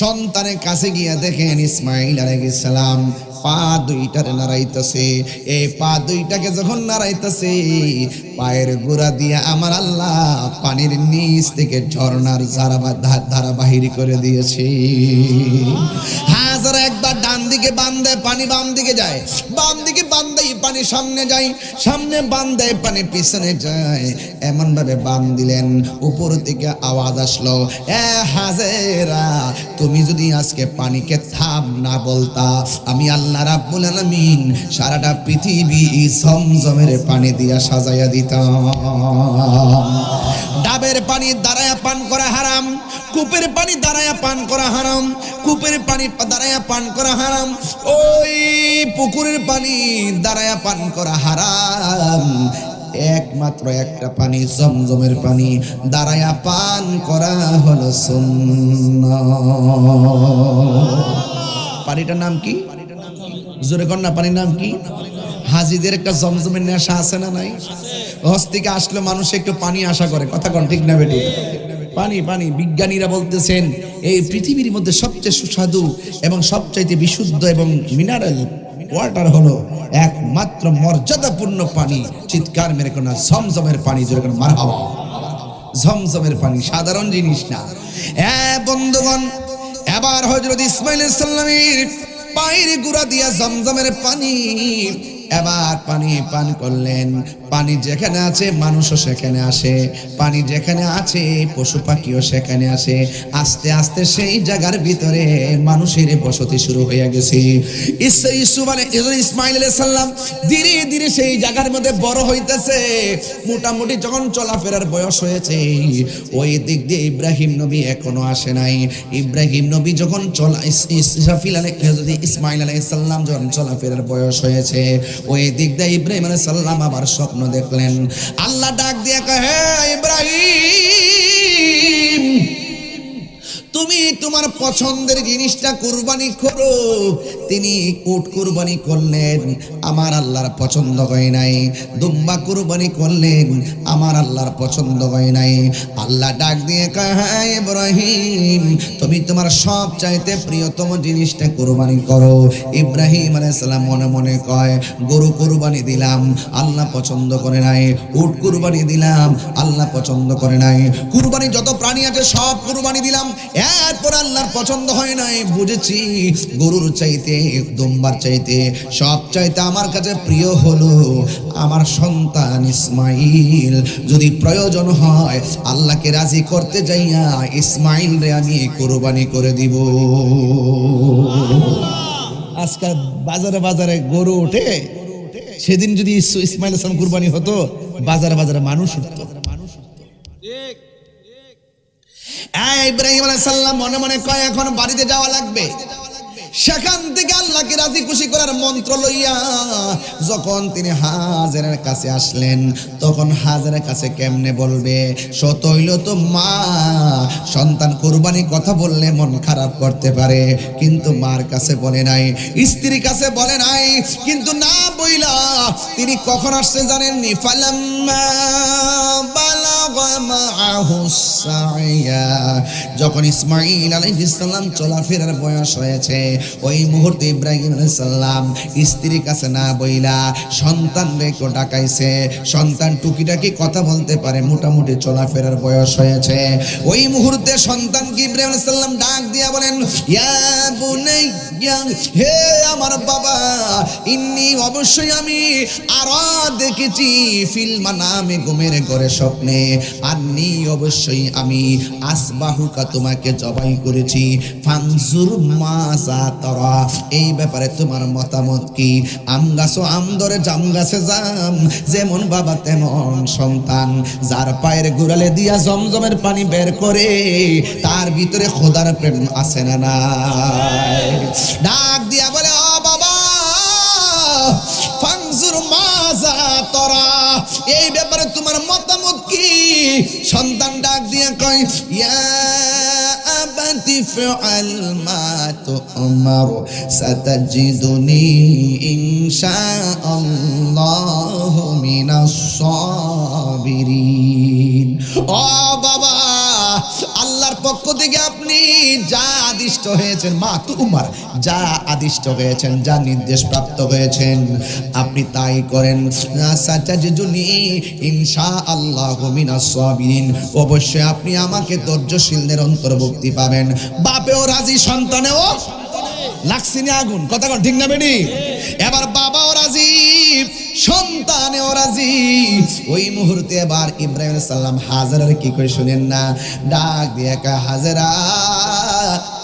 সন্তানের কাছে গিয়া দেখেন ইসমাইল আলাইহিস সালাম পা দুইটারে নাড়াইতেছে। এই পা দুইটাকে যখন নাড়াইতেছে, পায়ের গোড়া দিয়ে আমার আল্লাহ পানির নিচ থেকে ঝর্ণার ধারা বাহির করে দিয়েছে। হাজার একবার ডান দিকে বান্ধে পানি বাম দিকে যায়, বাম দিকে বান্ধেই পানি সামনে যায়, সামনে বান্ধে পানি পিছনে যায়। এমন ভাবে বান দিলেন, উপর থেকে আওয়াজ আসলো, এ হাজেরা, তুমি যদি আজকে পানিকে থাম না বলতা, আমি আল্লাহ রাব্বুল আলামিন সারাটা পৃথিবী জমজমের পানি দিয়া সাজাইয়া দিতাম। ডাবের পানি দাঁড়ায়া পান করা হারাম, কূপের পানি দাঁড়ায়া পান করা হারাম, কূপের পানি দাঁড়ায়া পান করা হারাম, ওই পুকুরের পানি দাঁড়ায়া পান করা হারাম। একমাত্র একটা পানি, জমজমের পানি দাঁড়ায়া পান করা হলো সুন্নাহ। পানিটার নাম কি? জোরে কন্যা, পানির নাম কি? হাজিদের একটা জমজমের নেশা আছে না নাই? হজ থেকে আসলে মানুষ একটু পানি আশা করে, কথা কন ঠিক না বেটি? পানি পানি। বিজ্ঞানীরা বলতেছেন এই পৃথিবীর মধ্যে সবচেয়ে সুস্বাদু এবং সবচাইতে বিশুদ্ধ এবং মিনারেল ওয়াটার হলো একমাত্র মর্যাদাপূর্ণ পানি। চিৎকার মেরে কোন ঝমঝমের পানি, জোরে কোন মারহাবা। ঝমঝমের পানি সাধারণ জিনিস না। বন্ধুগণ, এবার হযরত ইসমাঈল আলাইহিস সালামের পায়ের গুড়া দিয়া ঝমঝমের পানি, এবার পানি পান করলেন। পানি যেখানে আছে মানুষও সেখানে আসে, পানি যেখানে আছে পশু পাখিও সেখানে আসে। আস্তে আস্তে সেই জায়গার ভিতরে মানুষের বসতি শুরু হয়ে গেছে। ইসমাঈল আলাইহিস সালাম ধীরে ধীরে সেই জায়গার মধ্যে বড় হইতেছে। মোটামুটি যখন চলাফেরার বয়স হয়েছে, ওই দিক দিয়ে ইব্রাহিম নবী এখনো আসে নাই। ইব্রাহিম নবী যখন ইসমাঈল আলাইহিস সালাম যখন চলাফেরার বয়স হয়েছে, ওই দিক দিয়ে ইব্রাহিম আলাইহিস সালাম আবার স্বপ্ন দেখলেন। আল্লাহ ডাক দিয়ে কয়, হে ইব্রাহিম, তুমি তোমার পছন্দের জিনিসটা কুরবানি করো। তিনি উট কুরবানি করলেন, আমার আল্লাহর পছন্দ হয় নাই। দুম্বা কুরবানি করলেন, আমার আল্লাহর পছন্দ হয় নাই। আল্লাহ ডাক দিয়ে কয়, হ্যাঁ ইব্রাহিম, তুমি তোমার সব চাইতে প্রিয়তম জিনিসটা কুরবানি করো। ইব্রাহিম আলাইহিস সালাম মনে মনে কয়, গরু কুরবানি দিলাম, আল্লাহ পছন্দ করে নাই। উট কুরবানি দিলাম, আল্লাহ পছন্দ করে নাই। কুরবানি যত প্রাণী আছে সব কুরবানি দিলাম, এরপর আল্লাহর পছন্দ হয় নাই। বুঝেছি গরুর চাইতে, দুম্বার চাইতে, সব চাইতে আমার কাছে প্রিয় হলো আমার সন্তান ইসমাইল। যদি প্রয়োজন হয় আল্লাহকে রাজি করতে যাইয়া ইসমাইল রে আমি কুরবানি করে দিব। আজকাল বাজারে বাজারে গরু ওঠে, সেদিন যদি ইসমাইল হাসান কুরবানি হতো, বাজারে বাজারে মানুষ উঠতো। ইব্রাহিম আলাইহিস সালাম মনে মনে কয়, এখন বাড়িতে যাওয়া লাগবে। সেখান থেকে আল্লাহকে রাজি খুশি করার মন্ত্র লইয়া যখন তিনি হাজেরার কাছে আসলেন, তখন হাজেরার কাছে কেমনে বলবে? সত হইল তো মা, সন্তান কুরবানি কথা বললে মন খারাপ করতে পারে, কিন্তু মার কাছে বলে নাই, স্ত্রীর কাছে বলে নাই। কিন্তু না বইলা তিনি কখন আসছে জানেননি? ফালাম্মা বালাগা মাআহুস সাইয়া, যখন ইসমাঈল আলাইহিস সালাম চলাফেরার বয়স হয়েছে, ওই মুহূর্তে ইব্রাহিম আলাইহিস সালাম স্ত্রীর কাছে না বইলা সন্তান রেখে ডাকাইছে। সন্তান টুকিটাকি কথা বলতে পারে, মোটামুটি চলাফেরার বয়স হয়েছে। ওই মুহূর্তে সন্তানকে ইব্রাহিম আলাইহিস সালাম ডাক দিয়া বলেন, ইয়া বুনাইয়া, হে আমার বাবা, ইন্নী, অবশ্যই আমি আরা দেখেছি, ফিল মানামে, ঘুমের ঘরে স্বপ্নে, আন্নী, অবশ্যই আমি আসবাহুকা, তোমাকে জবাই করেছি। ফানজুর মাজা তারা, এই ব্যাপারে তোমার মতামত কি? আম গাছও আম ধরে, জাম গাছে জাম, যেমন বাবা তেমন সন্তান। যার পায়ের গোড়ালে দিয়া জমজমের পানি বের করে, তার ভিতরে খোদার প্রেম আছে না নাই? ডাক দিয়া বলে, ও বাবা, ফানজুর মাজা তারা, এই ব্যাপারে তোমার মতামত কি? সন্তান ডাক দিয়া কয়, ইয়া আবাতি ফাআল মা তু'মার, সাতাজিদুনি ইনশাআল্লাহু মিনাস সাবিরিন। ও বাবা, আল্লাহর পক্ষ থেকে আপনি যা আদিষ্ট হয়েছেন, মা তু'মার, যা আদিষ্ট হয়েছেন, যা নির্দেশ প্রাপ্ত হয়েছেন, আপনি তাই করেন। সাতাজিদুনি ইনশাআল্লাহু মিনাস সাবিরিন, অবশ্যই আপনি আমাকে ধৈর্যশীলদের অন্তর্ভুক্তি পাবেন। বাপেও রাজি, সন্তানেও লাগছিনি আগুন, কথা কোন ঠিক না বেনি? এবার বাবাও রাজি, সন্তানেও রাজি। ওই মুহূর্তে এবার ইব্রাহিম আলাইহিস সালাম হাজেরার কি কই শুনেন না? ডাক দিয়ে কয়, হাজেরা,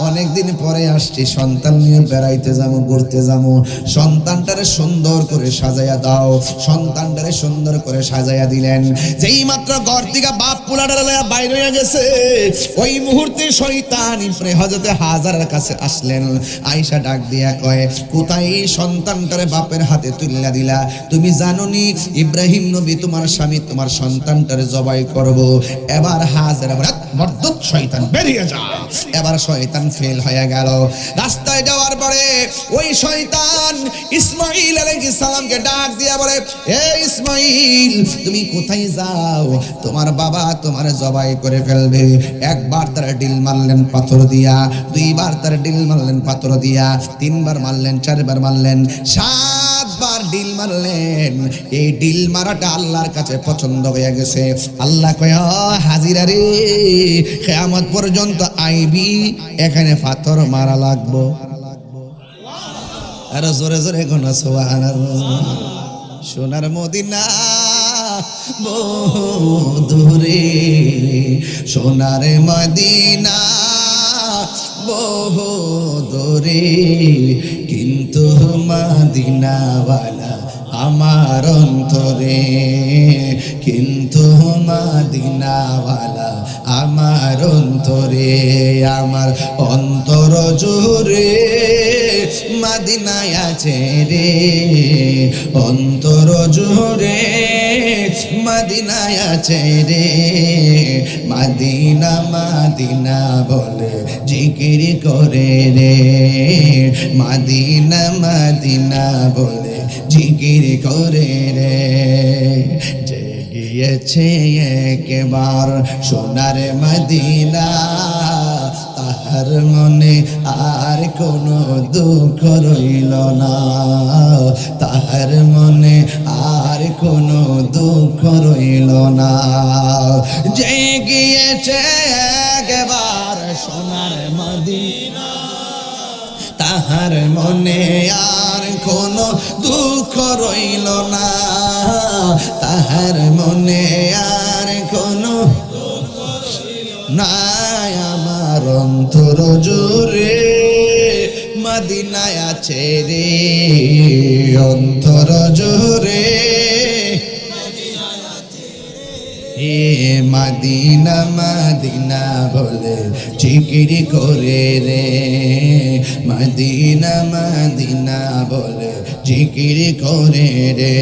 অনেকদিন পরে আসছি, সন্তান নিয়ে বেড়াইতে যাবো, ঘুরতে যাবো, সন্তানটারে সুন্দর করে সাজাইয়া দাও। সন্তানটারে সুন্দর করে সাজাইয়া দিলেন। যেই মাত্র ঘর থেকে বাপ পোলাটারে লইয়া বাইরে হয়ে গেছে, ওই মুহূর্তে শয়তান ইব্রাহিম হযরতে হাজেরার কাছে আসলেন। আয়েশা ডাক দিয়া কয়, কোথায় এই সন্তানটারে বাপের হাতে তুলিয়া দিলা? তুমি জানো নি ইব্রাহিম নবী তোমার স্বামী তোমার সন্তানটারে জবাই করব। এবার হাজেরা বলে, মর্দত শয়তান, বেরিয়ে যা। এবার শয়তান মিশন ফেল হয়ে গেল। রাস্তায় যাওয়ার পরে ওই শয়তান ইসমাঈল আলাইহিস সালামকে ডাক দিয়ে বলে, এ ইসমাঈল, তুমি কোথায় যাও? তোমার বাবা তোমার জবাই করে ফেলবে। একবার তার ডিল মারলেন পাথর দিয়া, দুইবার তার ডিল মারলেন পাথর দিয়া, তিনবার মারলেন, চারবার মারলেন, 7 বার ডিল মারলেন। এই ডিল মারাটা আল্লাহর কাছে পছন্দ হয়ে গেছে। আল্লাহ কয়, হাজিরা রে, কিয়ামত পর্যন্ত আইবি, এখানে পাথর মারা লাগবো। আর জোরে জোরে কোন সুবহানাল্লাহ। সোনার মদিনা বহুদূরে, সোনার মদিনা বহুদূরে, কিন্তু মদিনাওয়ালা আমার অন্তরে, কিন্তু মদিনাওয়ালা আমার অন্তরে, আমার অন্তর জুড়ে মদিনায় আছে রে, অন্তর জুড়ে মদিনায় আছে রে, মদিনা মদিনা বলে জিকির করে রে, মদিনা মদিনা বলে জিকির করে রে। যে গিয়েছে একবার সোনার মদিনা, তাহার মনে আর কোনো দুঃখ রইল না, তাহার মনে আর কোনো দুঃখ রইল না। যে গিয়েছে একবার সোনার মদিনা, তাহার মনে আর কোনো দুঃখ রইল না, তাহার মনে আর কোনো নাই। আমার অন্তর জুড়ে মদিনায় আছে রে, অন্তর জুড়ে এ মদিনা মদিনা বলে জিকির করে রে, মদিনা মদিনা বলে জিকির করে রে।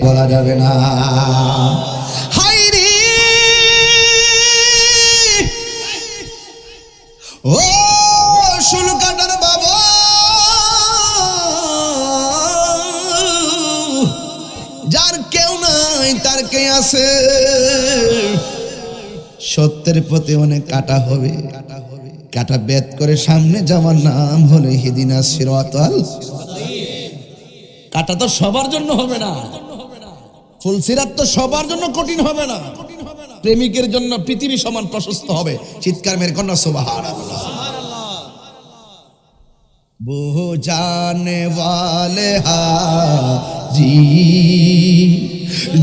বলা যাবে না। ও শুলকাটার বাবা, যার কেউ নাই তার কে আছে। সত্যের পথে অনেক কাটা হবে, কাটা বেদ করে সামনে যাওয়ার নাম হলো হিদিনা সিরাতাল। কাটা তো সবার জন্য হবে না, ফুলসিরাত তো সবার জন্য কঠিন হবে না। প্রেমিকের জন্য পৃথিবী সমান প্রশস্ত হবে। চিৎকার মেরে কন্যা সুবহানাল্লাহ। वो जाने वाले हाजी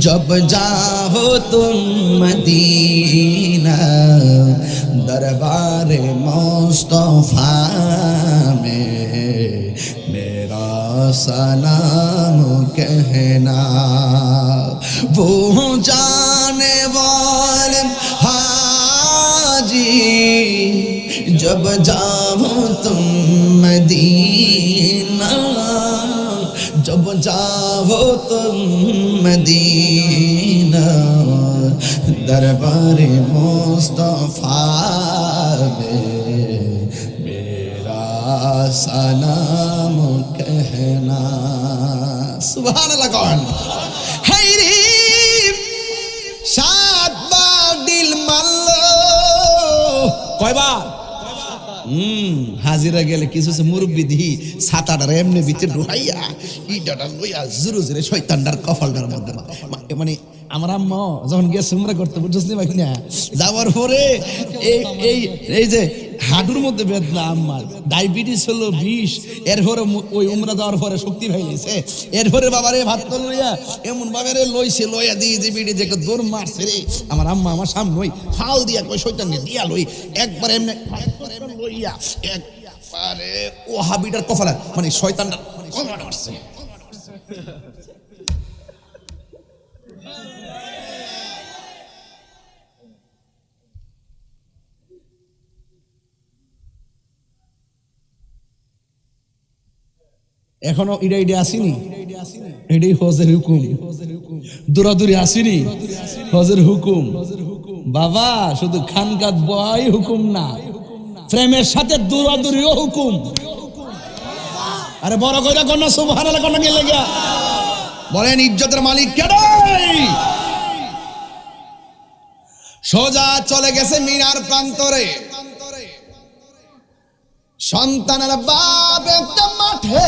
जब जाओ तुम मदीना दरबार मुस्तफा में मेरा सलाम कहना। वो जाने वाले हाजी जब जाओ तुम मदीना जब जाओ तुम मदीना दरबार मुस्तफा में मेरा सलाम कहना। सुभान अल्लाह। कौन है रे 7 बार दिल मारलो কয় বার হাজিরা গেলে কিছু মুরব্বি দিহি 7-8 এমনি ভিতরে ঢুকাইয়া ইটাটা লইয়া জুরু জুরে শয়তানটার কপালটার মধ্যে মানে আমার আম্মা যখন গিয়ে উমরা করতে বুঝছিস না ভাই না যাওয়ার পরে এই যে হাঁটুর মধ্যে বেদনা, আম্মার ডায়াবেটিস হলো 20, এরপরে ওই উমরা যাওয়ার পরে শক্তি পাইছে, এরপরে বাবারে ভাত তো লইয়া এমন বাবারে লইছে লইয়া দিয়ে যে বিড়ি যে দৌড় মারছে রে আমার আম্মা আমার সামনে ওই ফাল দিয়া কই শয়তানকে দিয়া লই একবার এমনি লইয়া একবারে ও হাবিটার কপালে মানে শয়তানটা কপালে মারছে। এখনো ইডা আসেনি, এটাই হজের হুকুম। দৌড়াদৌড়ি আসেনি, হজের হুকুম। বাবা শুধু খানকাত বয় হুকুম না, প্রেমের সাথে দূরাদূরিও হুকুম। আরে বড় কইরা কন্যা সুবহানাল্লাহ কন্যা গেলে গিয়া বলেন ইজ্জতের মালিক কে রে? সোজা চলে গেছে মিনার প্রান্তরে। সন্তানের বাপ একটা মাঠে,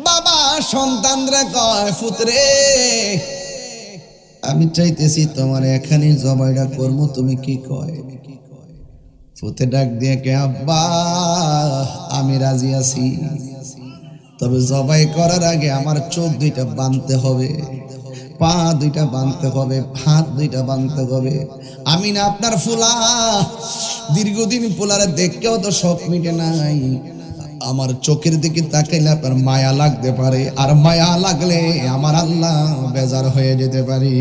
বাবা সন্তানরে কয় পুত্রে আমি চাইতেছি তোমার এখানে জবাইটা করবো, তুমি কি কয়? পুতে ডাক দিয়ে কে আব্বা আমি রাজি আছি, তবে জবাই করার আগে আমার চোখ দুইটা বাঁধতে হবে, পা দুইটা বাঁধতে হবে, হাত দুইটা বাঁধতে হবে। আমি না আপনার ফুলা, দীর্ঘদিন ফুলারে দেখেও তো শখ মিটে নাই। আমার চোখের দিকে তাকাইলে আপনার মায়া লাগতে পারে, আর মায়া লাগলে আমার আল্লাহ বেজার হয়ে যেতে পারি।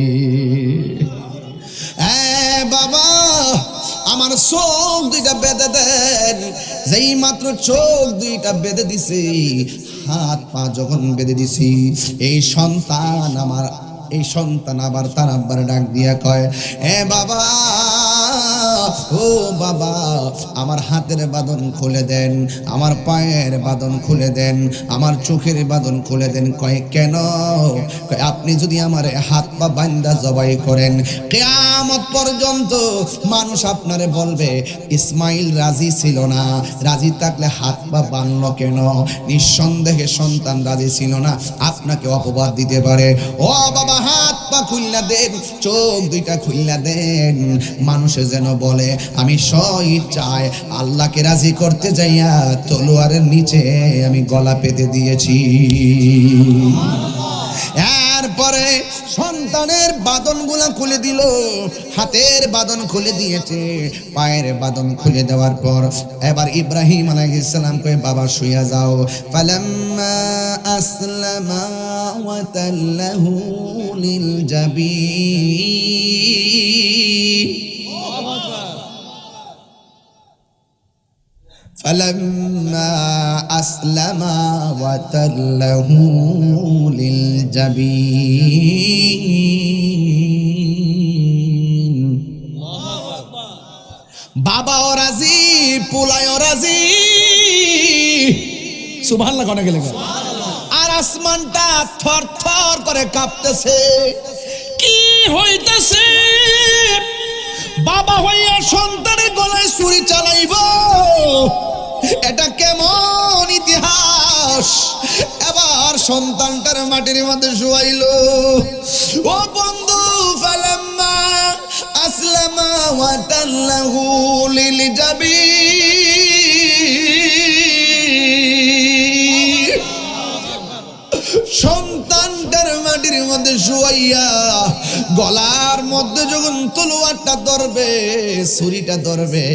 বাবা আমার চোখ দুইটা বেঁধে দেন। যেই মাত্র চোখ দুইটা বেঁধে দিছে, হাত পা যখন বেঁধে দিছি, এই সন্তান আবার তার আব্বার ডাক দিয়া কয় বাবা ও বাবা আমার হাতের বাঁধন খুলে দেন, আমার পায়ের বাঁধন খুলে দেন, আমার চোখের বাঁধন খুলে দেন। কয় কেন? কয় আপনি যদি আমার হাত পা বান্দা জবাই করেন, কিয়ামত পর্যন্ত মানুষ আপনারে বলবে ইসমাইল রাজি ছিল না, রাজি থাকলে হাত পা বাঁধলো কেন? নিঃসন্দেহে সন্তান রাজি ছিল না, আপনাকে অপবাদ দিতে পারে। ও বাবা হাত পা খুললা দেন, চোখ দুইটা খুললা দেন, মানুষে যেন বলে আমি স্বইচ্ছায় আল্লাহকে রাজি করতে যাইয়া তলোয়ারের নিচে আমি গলা পেতে দিয়েছি। এরপরে সন্তানের বাঁধনগুলা খুলে দিল, হাতের বাঁধন খুলে দিয়েছে, পায়ের বাঁধন খুলে দেওয়ার পর এবার ইব্রাহিম আলাইহিস সালাম কয়ে বাবা শুইয়া যাও। ফালাম্মা আসলামা ওয়া তাল্লাহু লিল জাবিন, فلما أسلما وتله للجبين বাবাও রাজি, পোলায়ও রাজি। সুবহানাল্লাহ কোনে গেলে আর আসমানটা থর থর করে কাঁপতেছে। কি হইতেছে? বাবা হইয়া সন্তানের গলায় ছুরি চালাইব, এটা কেমন ইতিহাস? এবার সন্তানটার মাটির মধ্যে শুয়াইলো। ও বন্ধু ফালাম্মা আসলামা ওয়া তাল্লাহু লিল জাবিন, সন্তানটার মাটির মধ্যে শুয়াইয়া গলার মধ্যে যখন তলোয়ারটা ধরবে, ছুরিটা ধরবে,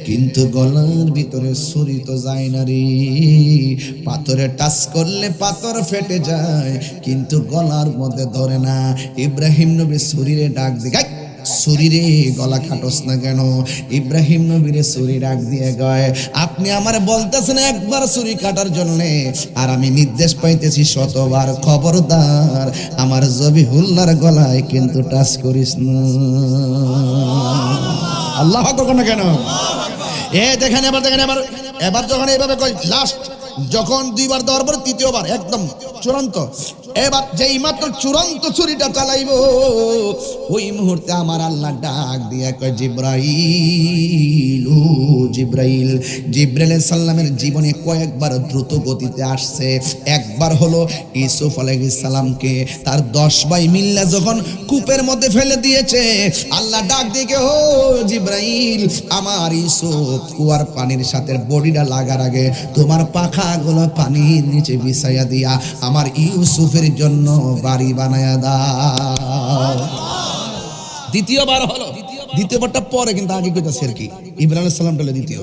কিন্তু গলার ভিতরে ছুরি তো যায় না রে। পাথরে টাচ করলে পাথর ফেটে যায়, কিন্তু গলার মধ্যে ধরে না। ইব্রাহিম নবী ছুরিরে ডাক দিয়ে ছুরিরে গলা কাটস না কেন? ইব্রাহিম নবীরে ছুরি ডাক দিয়ে কয় আপনি আমার বলতেছেন একবার ছুরি কাটার জন্য, আর আমি নির্দেশ পাইতেছি শতবার, খবরদার আমার জবিহুল্লাহর গলায় কিন্তু টাচ করিস না। আল্লাহু আকবার না কেন? দেখেন এবার যখন এইভাবে কয় লাস্ট, যখন দুইবার দেওয়ার পর তৃতীয়বার একদম চূড়ান্ত, এবার যেই মাত্র চূড়ান্ত ছুরিটা চালাইব, ওই মুহূর্তে আমার আল্লাহ ডাক দিয়া কয় জিব্রাইল, ও জিব্রাইল। জিব্রাইল আলাইহিস সালামের জীবনে কয়েকবার দ্রুত গতিতে আসছে। একবার হলো ইউসুফ আলাইহিস সালামকে তার 10 ভাই মিল্লা যখন কূপের মধ্যে ফেলে দিয়েছে, আল্লাহ ডাক দিয়ে ও জিব্রাইল, আমার ইউসুফ কুয়ার পানির সাথে বডিটা লাগার আগে তোমার পাখাগুলো পানির নিচে বিছাইয়া দিয়া আমার ইউসুফের জন্য বাড়ি বানায়া দাও। দ্বিতীয়বার হলো, দ্বিতীয়বারটা পরে, কিন্তু আগে কইতাছে আর কি ইব্রাহিম আলাইহিস সালাম বলে দ্বিতীয়।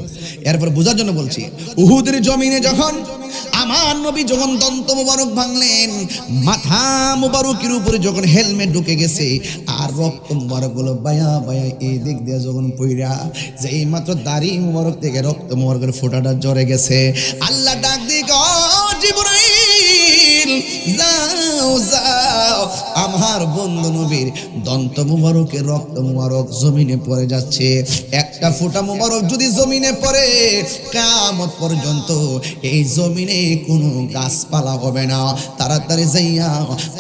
এরপর বোঝার জন্য বলছি, উহুদের জমিনে যখন আমার নবী যখন দন্ত মুবারক ভাঙলেন, মাথা মুবারকের উপরে যখন হেলমেট ঢুকে গেছে, আর রক্ত মুবারক গুলো বায়া বায়া এই দিক দিয়ে যখন পইরা যে এই মাত্র দাড়ি মুবারক থেকে রক্ত মুবারকের ফোঁটাটা ঝরে গেছে, আল্লাহ ডাক দিয়ে জিব্রাইল যাও যাও, আমার আমার বন্ধু নবীর দন্ত মুবারকের রক্ত মুবারক জমিনে পড়ে যাচ্ছে। একটা ফোঁটা মুবারক যদি জমিনে পড়ে কিয়ামত পর্যন্ত এই জমিনে কোনো গাছপালা হবে না। তাড়াতাড়ি যাইয়া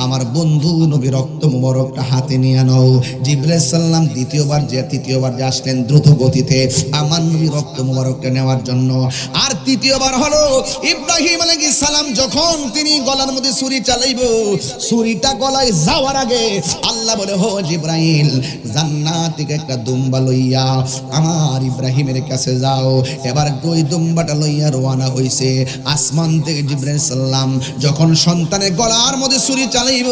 আমার বন্ধু নবীর রক্ত মুবারকটা হাতে নিয়ে নাও। জিবরাইল সাল্লাম তৃতীয়বার যে আসলেন দ্রুত গতিতে আমার নবীর রক্ত মুবারকটা নেওয়ার জন্য। আর তৃতীয়বার হলো ইব্রাহিম আলাইহিস সালাম যখন তিনি গলার মধ্যে ছুরি চালাইব, ছুরিটা গলায় যাওয়ার আগে আল্লাহ বলে, হো জিবরাইল জান্নাত থেকে একটা দুম্বা লইয়া আমার ইব্রাহিমের কাছে যাও। এবার ওই দুম্বাটা লইয়া রওনা হইছে। আসমান থেকে জিবরাইল সাল্লাম যখন সন্তানের গলার মধ্যে ছুরি চালাইব,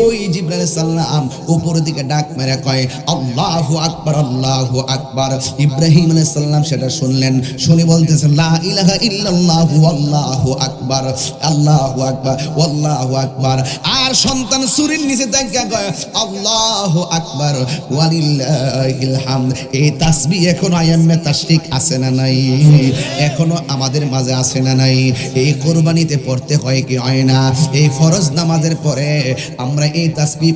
ওই জিবরাইল সাল্লাম উপর দিকে ডাক মেরে কয় আল্লাহু আকবার, আল্লাহু আকবার। ইব্রাহিম আলাইহিস সালাম সেটা শুনলেন, শুনে বলতেছেন লা ইলাহা ইল্লাল্লাহু আল্লাহু আকবার, আল্লাহু আকবার, আল্লাহু আকবার। আর সন্তান ছুরির নিচে দেখা কয় আল্লাহু আকবার ওয়ালিল্লাহিল হামদ। এই তাসবিহ এখনো আয়ামে তাশরিক আছে না নাই? এখনো আমাদের মাঝে আছে না নাই? এই কুরবানিতে পড়তে হয় কি হয় না? এই ফরজ নামাজের পরে আমরা এই তাসবিহ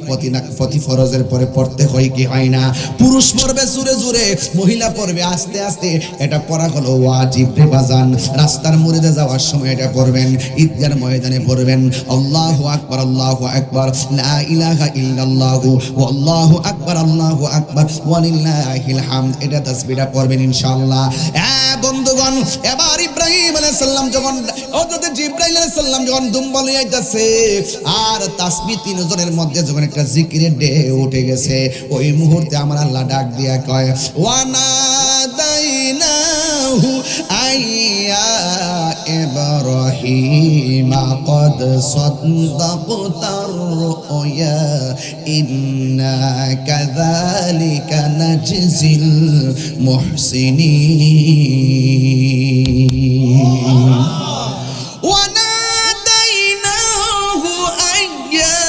প্রতি ফরজের পরে পড়তে হয় কি হয় না? পুরুষ পড়বে জোরে জোরে, মহিলা পড়বে আস্তে আস্তে। এটা পড়া হলো ওয়াজিব রে বাজান। রাস্তার মোড়ে যাওয়ার সময় এটা পড়বেন, ঈদগার ময়দানে পড়বেন আল্লাহু আকবার, আল্লাহু আকবার, লা ইলাহা ইল্লাল্লাহু আল্লাহু আকবার, আল্লাহু আকবার ওয়ালিল্লাহিল হামদ। এটা তাসবিহটা পড়বেন ইনশাআল্লাহ। বন্ধুগণ, এবার ইব্রাহিম আলাইহিস সালাম যখন হযরত জিবরাইল আলাইহিস সালাম যখন দুম্বা লইয়া যাচ্ছে আর তাসবিহ তিনজনের মধ্যে যখন একটা জিকিরের ঢেউ উঠে গেছে, ওই মুহূর্তে আমার আল্লাহ ডাক দিয়া কয় ওয়ানাদাইনাহু আইয়া ইব্রাহিম قد صدقت الرؤيا إنا كذلك نجزي المحسنين وناديناه أن يا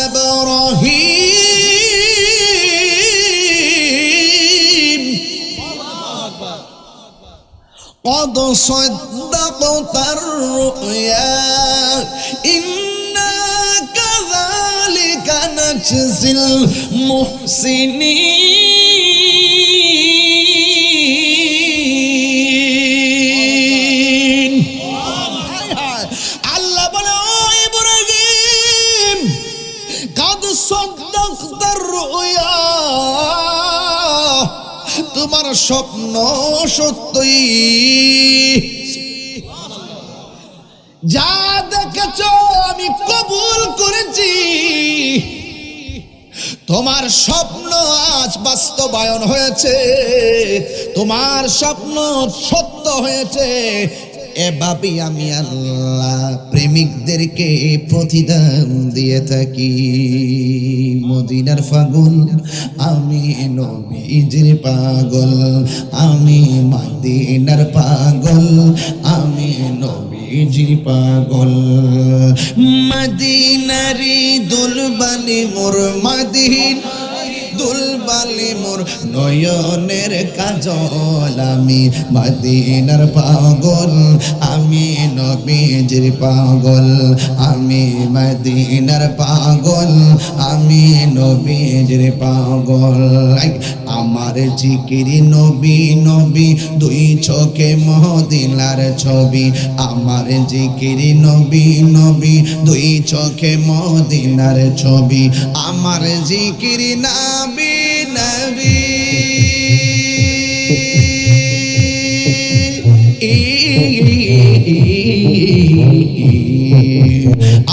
إبراهيم قد صدقت الرؤيا إنا كذلك نجزي المحسنين আল্লাহ বলে ও ইব্রাহিম قد صدقت الرؤيا তোমার স্বপ্ন সত্যই, যা দেখেছ আমি কবুল করেছি। তোমার স্বপ্ন আজ বাস্তবায়ন হয়েছে, তোমার স্বপ্ন সত্য হয়েছে। এভাবেই আমি আল্লাহ প্রেমিকদেরকে প্রতিদান দিয়ে থাকি। মদিনার পাগল আমি, নবীজির পাগল আমি, মদিনার পাগল আমি, নবীজির পাগল। মদিনারি দুলবালি মোর, মদিনা দুলবালি মোর নয়নের কাজল আমি, মদিনার পাগল আমি, নবীজির পাগল আমি, মদিনার পাগল আমি, নবীজির পাগল। আমার জিকির নবী নবী, দুই চোখে মদিনার ছবি। আমার জিকির নবী নবী, দুই চোখে মদিনার ছবি। আমার জিকির নবী নবী,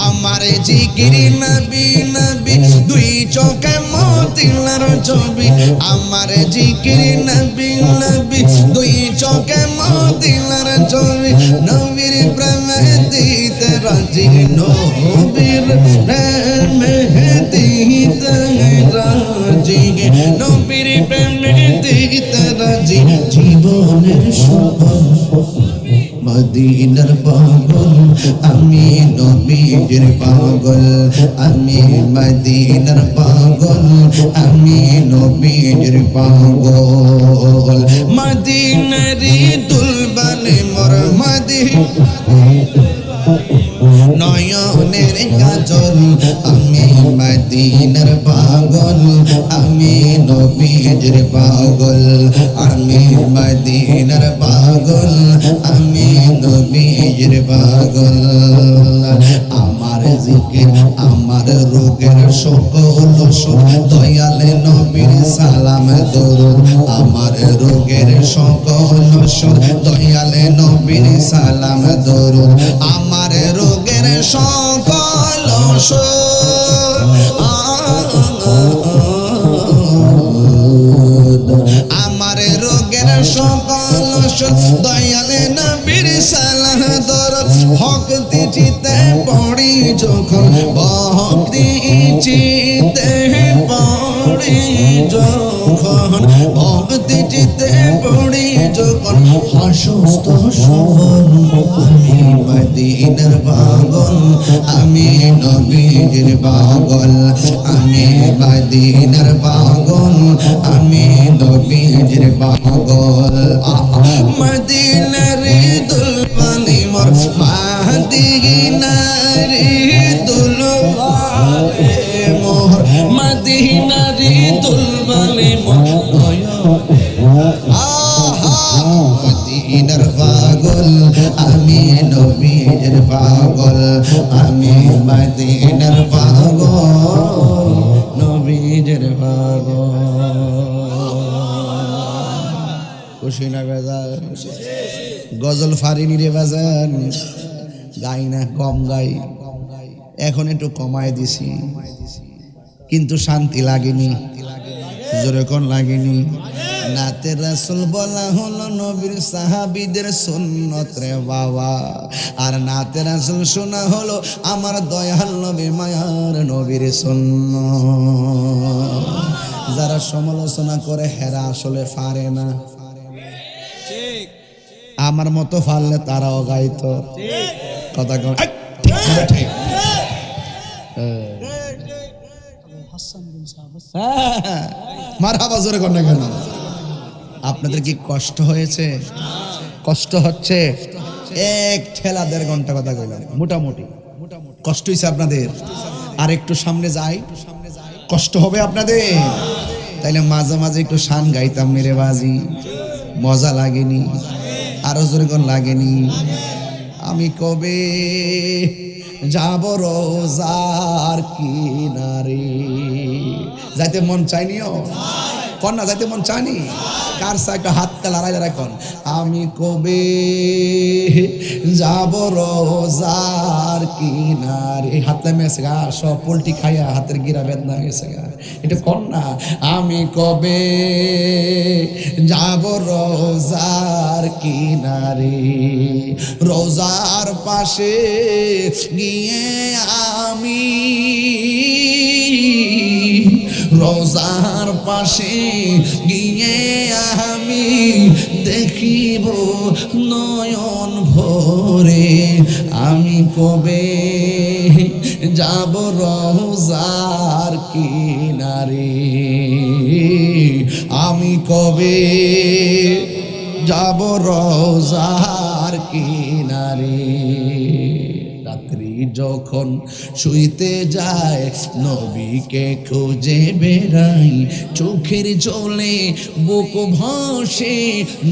আমার জিকির নবী নবী, দুই চোখে মদিনার ছবি। আমার জিকির নবী নবী, দুই চোখে মদিনার ছবি। নবীর প্রেমে দিতে রাজি, নবীর প্রেমে দিতে রাজি, নবীর প্রেমে দিতে রাজি। জীবনের সফল মদিনার পাগল আমি, নবীজির পাগল আমি, মদিনার পাগল আমি, নবীজির পাগল। মদিনারি দুলবালি মোর, মদিনা নয়নের কাজল আমি, মদিনার পাগল আমি নবীজির পাগল আমি মদিনার পাগল আমি নবীজির পাগল আমার জিকির আমার রোগের সকল সুখ দয়ালে নবীর সালাম দরুদ আমার রোগের সকল সুখ দয়ালে নবীর সালাম দরুদ আমার রোগের সকল সুখ আমার রোগের সকল সুখ দয়ালে নবীর সালাম দরুদ ভক্তি চিতে পড়ি যখন ভক্তি চিতে পড়ি যখন ভক্তি চিতে পড়ি যখন অসুস্থ সবল আমি মদিনার পাগল আমি নবীজির পাগল আমি মদিনার পাগল আমি নবীজির পাগল মদিনার দুলবানি মোর মদিনার দুলবানি মোর মদিনার দুলবানি মোর মদিনার পাগল আমি নবীজির পাগল আমি মদিনার পাগল নবীজির পাগল খুশি না বেজান গজল ফারিনি রে বাজান গাই না কম গাই এখন একটু কমায় দিছি কিন্তু শান্তি লাগেনি জোরে কোন লাগেনি নাতে রাসূল বলা হলো নবীর সাহাবীদের সুন্নত রে বাবা আর নাতে রাসূল শোনা হলো আমার দয়াল নবী মায়ার নবীর সুন্নত যারা সমালোচনা করে হেরা আসলে পারে না ঠিক আমার মতো পারলে তারাও গাইতো ঠিক কথা কয় ঠিক মারহাবা জোরে কোন কেন আপনাদের কি কষ্ট হয়েছে কষ্ট হচ্ছে এক ঠেলা 1.5 ঘন্টা কথা কইলাম মোটামুটি কষ্ট হইছে আপনাদের আর একটু সামনে যাই কষ্ট হবে আপনাদের তাইলে মাঝে মাঝে একটু শান গাইতাম মেরে বাজি মজা লাগেনি আরো জোরে কোন লাগেনি আমি কবে যাব রোজার কিনারে যাইতে মন চাইনিও কন্যা যাইতে মন চাইনি কার সা একটা হাত লড়াই রাখুন আমি কবে যাব রোজার কিনারে হাত মেসে গা সব পোল্টি খাইয়া হাতের গিরা বেদনা গেছে গা এটা কন্যা আমি কবে যাব রোজার কিনারে রোজার পাশে গিয়ে আমি রোজার পাশে গিয়ে আমি দেখিব নয়ন ভরে আমি কবে যাব রোজার কিনারে আমি কবে যাব রোজার কিনারে রাত্রি যখন শুইতে যায় নবীকে খুঁজে বেড়াই চোখের জলে বুক ভাসে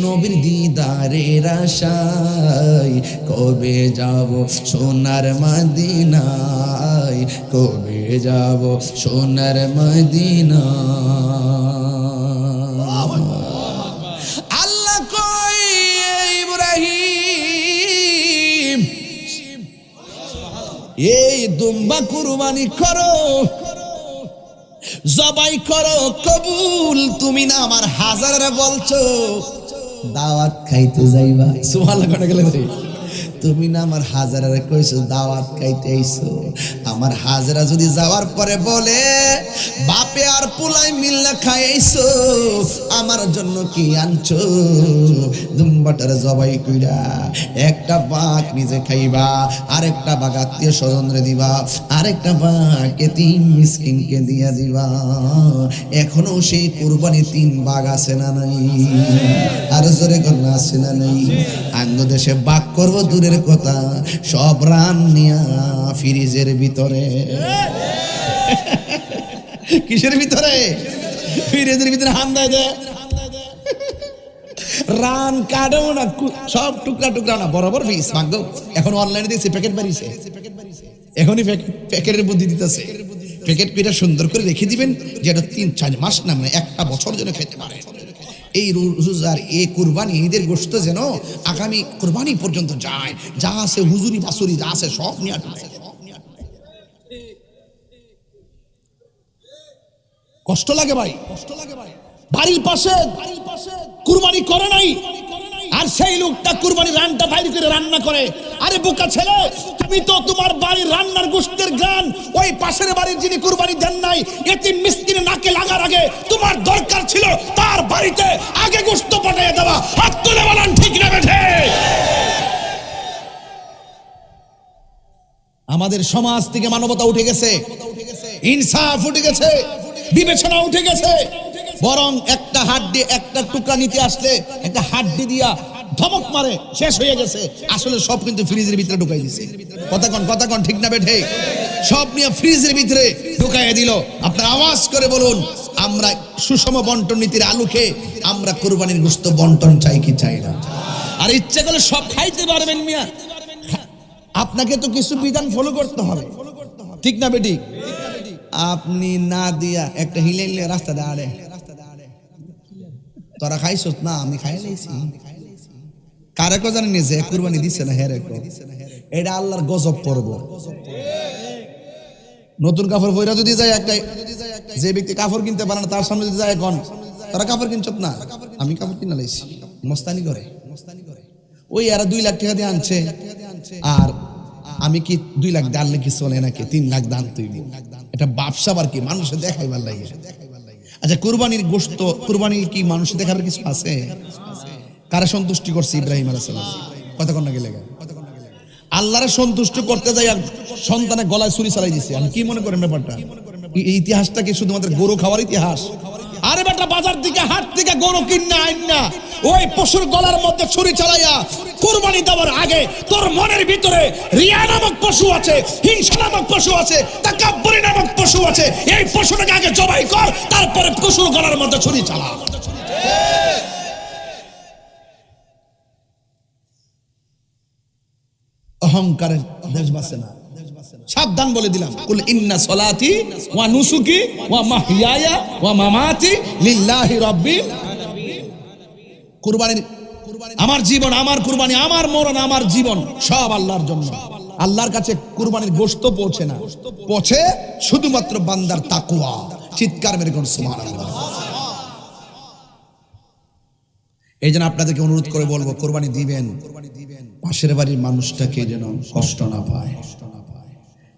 নবীর দিদারের আশায় কবে যাব সোনার মদিনায় কবে যাব সোনার মদিনা আল্লাহ কই ইব্রাহিম এই দুম্বা কুরবানি করো জবাই করো কবুল তুমি না আমার হাজারে বলছো দাওয়াত খাইতে যাইবা সুবহানাল্লাহ কোনে গেলে তুমি না আমার হাজারে কইছো দাওয়াত খাইতে আইছো আমার হাজরা যদি যাওয়ার পরে বলে বাপে আর পোলাই মিল্লা খাইছো আমার জন্য কি আনছো দুম্বাটার জবাই কইরা একটা বাঘ নিজে খাইবা আরেকটা বাঘ আত্মীয় স্বজনরে দিবা আরেকটা বাঘ এতিম মিসকিনকে দিয়া দিবা এখনো সেই কুরবানি 3 বাঘ আছে না নাই আর জোরে কোন আছে না নাই আঙ্গ দেশে বাঘ করব দূরের কথা সব রান নিয়া ফ্রিজের ভিতরে কিসের ভিতরে? ফ্রিজের ভিতরে হান্দায় দেয়, রান কাটেও না, সব টুকরা টুকরা না, বরাবর পিস ভাগ্য। এখন অনলাইনে দিয়েছে প্যাকেট বাড়িছে, এখনই প্যাকেটের বুদ্ধি দিতেছে। প্যাকেট করে সুন্দর করে রেখে দিবেন, যেটা 3-4 মাস না, মানে একটা বছর যেন খেতে পারে। এই রোজার এই কুরবানি ঈদের গোশত যেন আগামী কুরবানি পর্যন্ত যায়। যা আছে হুজুরি বাসুরি যা আছে সব নিয়ে আসবে। কষ্ট লাগে ভাই, কষ্ট লাগে ভাই। বাড়ির পাশে কুরবানি করে নাই, আর সেই লোকটা কুরবানি রানটা বাইরে করে রান্না করে। আরে বোকা ছেলে, তুমি তো তোমার বাড়ির রান্নার গোশতের গান ওই পাশের বাড়ির যিনি কুরবানি দেন নাই এতিম মিসকিনে নাকে লাগার আগে তোমার দরকার ছিল তার বাড়িতে আগে গোশত পাঠিয়ে দেওয়া। হাত তুলে বলেন ঠিক না বেঠে? আমাদের সমাজ থেকে মানবতা উঠে গেছে, ইনসাফ উঠে গেছে, বিবেচনা উঠে গেছে। বরং একটা হাড্ডি একটা টুকরা নিতে আসলে একটা হাড্ডি দিয়া ধমক মারে, শেষ হয়ে গেছে। আসলে সব কিন্তু ফ্রিজের ভিতরে ঢুকাই দিছে। কথা কন ঠিক না বেঠে? সব নিয়ে ফ্রিজের ভিতরে ঢুকাই দিল। আপনার আওয়াজ করে বলুন, আমরা সুষম বন্টন নীতির আলোকে আমরা কুরবানির গোশত বন্টন চাই কি চাই না? আর ইচ্ছা করলে সব খাইতে পারবেন মিয়া, আপনাকে তো কিছু বিধান ফলো করতে হবে, ঠিক না বেটি? আপনি না দিয়া একটা হিলাইলে রাস্তা দাঁড়ে, তোরা খাইছ না, আমি খাই লাইছি। কারে কো জানেন যে কুরবানি দিছে না, হেরে কো এটা আল্লাহর গজব পড়ব। নতুন কাপড় পয়রা যদি যায় একটা, যে ব্যক্তি কাপড় কিনতে পারে না তার সামনে যদি যায়, এখন তোরা কাপড় কিনছত না, আমি কাপড় কিনা লাইছি, মস্তানি করে। ওই এরা 2 লাখ টাকা দিয়ে আনছে, আর আমি কি 2 লাখ দাঁড়লে কি চলে নাকি? 3 লাখ দান তৈরি, এটা ব্যবসা আর কি, মানুষে দেখাইবার লাগে। আচ্ছা, কুরবানির গোশত, কুরবানি কি মানুষ দেখাবার কিছু আছে? কারা সন্তুষ্টি করছে? ইব্রাহিম আলাইহিস সালাম। কথা কন না গেলে আল্লাহরে সন্তুষ্ট করতে যাই আর সন্তানের গলায় ছুরি চালাই দিছে। আমি কি মনে করেন ব্যাপারটা? এই ইতিহাসটা কি শুধুমাত্র গরু খাওয়ার ইতিহাস? আরে বেটা, বাজার থেকে হাট থেকে গরু কিনা আইন না, ওই পশুর গলার মধ্যে ছুরি চালাইয়া কুরবানি দেওয়ার আগে তোর মনের ভিতরে রিয়া নামক পশু আছে, হিংসা নামক পশু আছে, তাকাব্বুরি নামক পশু আছে। এই পশুটাকে আগে জবাই কর, তারপরে পশুর গলার মধ্যে ছুরি চালা। অহংকারের দেশ বাসে না, সাবধান বলে দিলাম। কুল ইন্না সলাতি ওয়া নুসুকি ওয়া মাহইয়ায়া ওয়া মামাতি লিল্লাহি রাব্বিল কুরবানি, আমার জীবন, আমার কুরবানি, আমার মরণ, আমার জীবন সব আল্লাহর জন্য। আল্লাহর কাছে কুরবানির গোশত পৌঁছে না, পৌঁছে শুধুমাত্র বান্দার তাকওয়া। চিৎকার মেরে কোন সুবহানাল্লাহ। এই জন্য আপনাদেরকে অনুরোধ করে বলবো, কুরবানি দিবেন, পাশের বাড়ির মানুষটাকে যেন কষ্ট না পায়।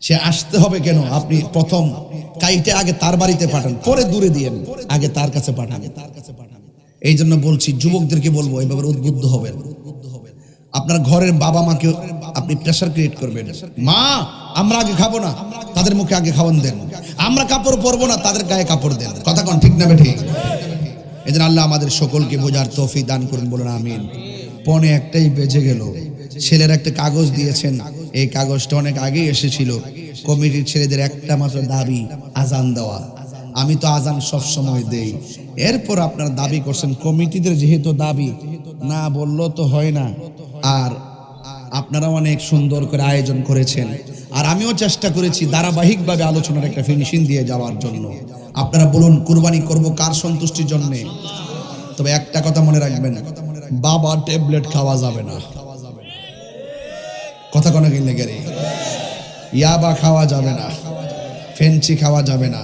সে আসতে হবে কেন? আপনি প্রথম কাইটে আগে তার বাড়িতে পাঠান, পরে দূরে দিয়েন, আগে তার কাছে পাঠান। এই জন্য বলছি, যুবকদেরকে বলবো এই ব্যাপারে উদ্বুদ্ধ হবেন। আপনার ঘরের বাবা মাকে আপনি প্রেসার ক্রিয়েট করবেন। মা, আমরা আগে খাবো না, তাদের মুখে আগে খাওয়ান দেন। আমরা কাপড় পরবো না, তাদের গায়ে কাপড় দেন। কথা কোন ঠিক না বেঠি? এই জন্য আল্লাহ আমাদের সকলকে বোঝার তৌফিক দান করুন, বলুন আমিন। 1:45 বেজে গেল। ছেলের একটা কাগজ দিয়েছেন, এই কাগজটা অনেক আগে এসেছিল। কমিটির ছেলেদের একটা মাত্র দাবি, আজান দেওয়া। আমি তো আজান সব সময় দেই, এরপর আপনারা দাবি করছেন। কমিটিদের যেহেতু দাবি, না বললেও তো হয় না। আর আপনারা অনেক সুন্দর করে আয়োজন করেছেন, আর আমিও চেষ্টা করেছি ধারাবাহিকভাবে আলোচনার একটা ফিনিশিং দিয়ে যাওয়ার জন্য। আপনারা বলুন, কুরবানি করব কার সন্তুষ্টির জন্য? তবে একটা কথা মনে রাখবেন, বাবা ট্যাবলেট খাওয়া যাবে না। কথা কোনো কিনলে গেলে ইয়াবা খাওয়া যাবে না, ফেন্সি খাওয়া যাবে না,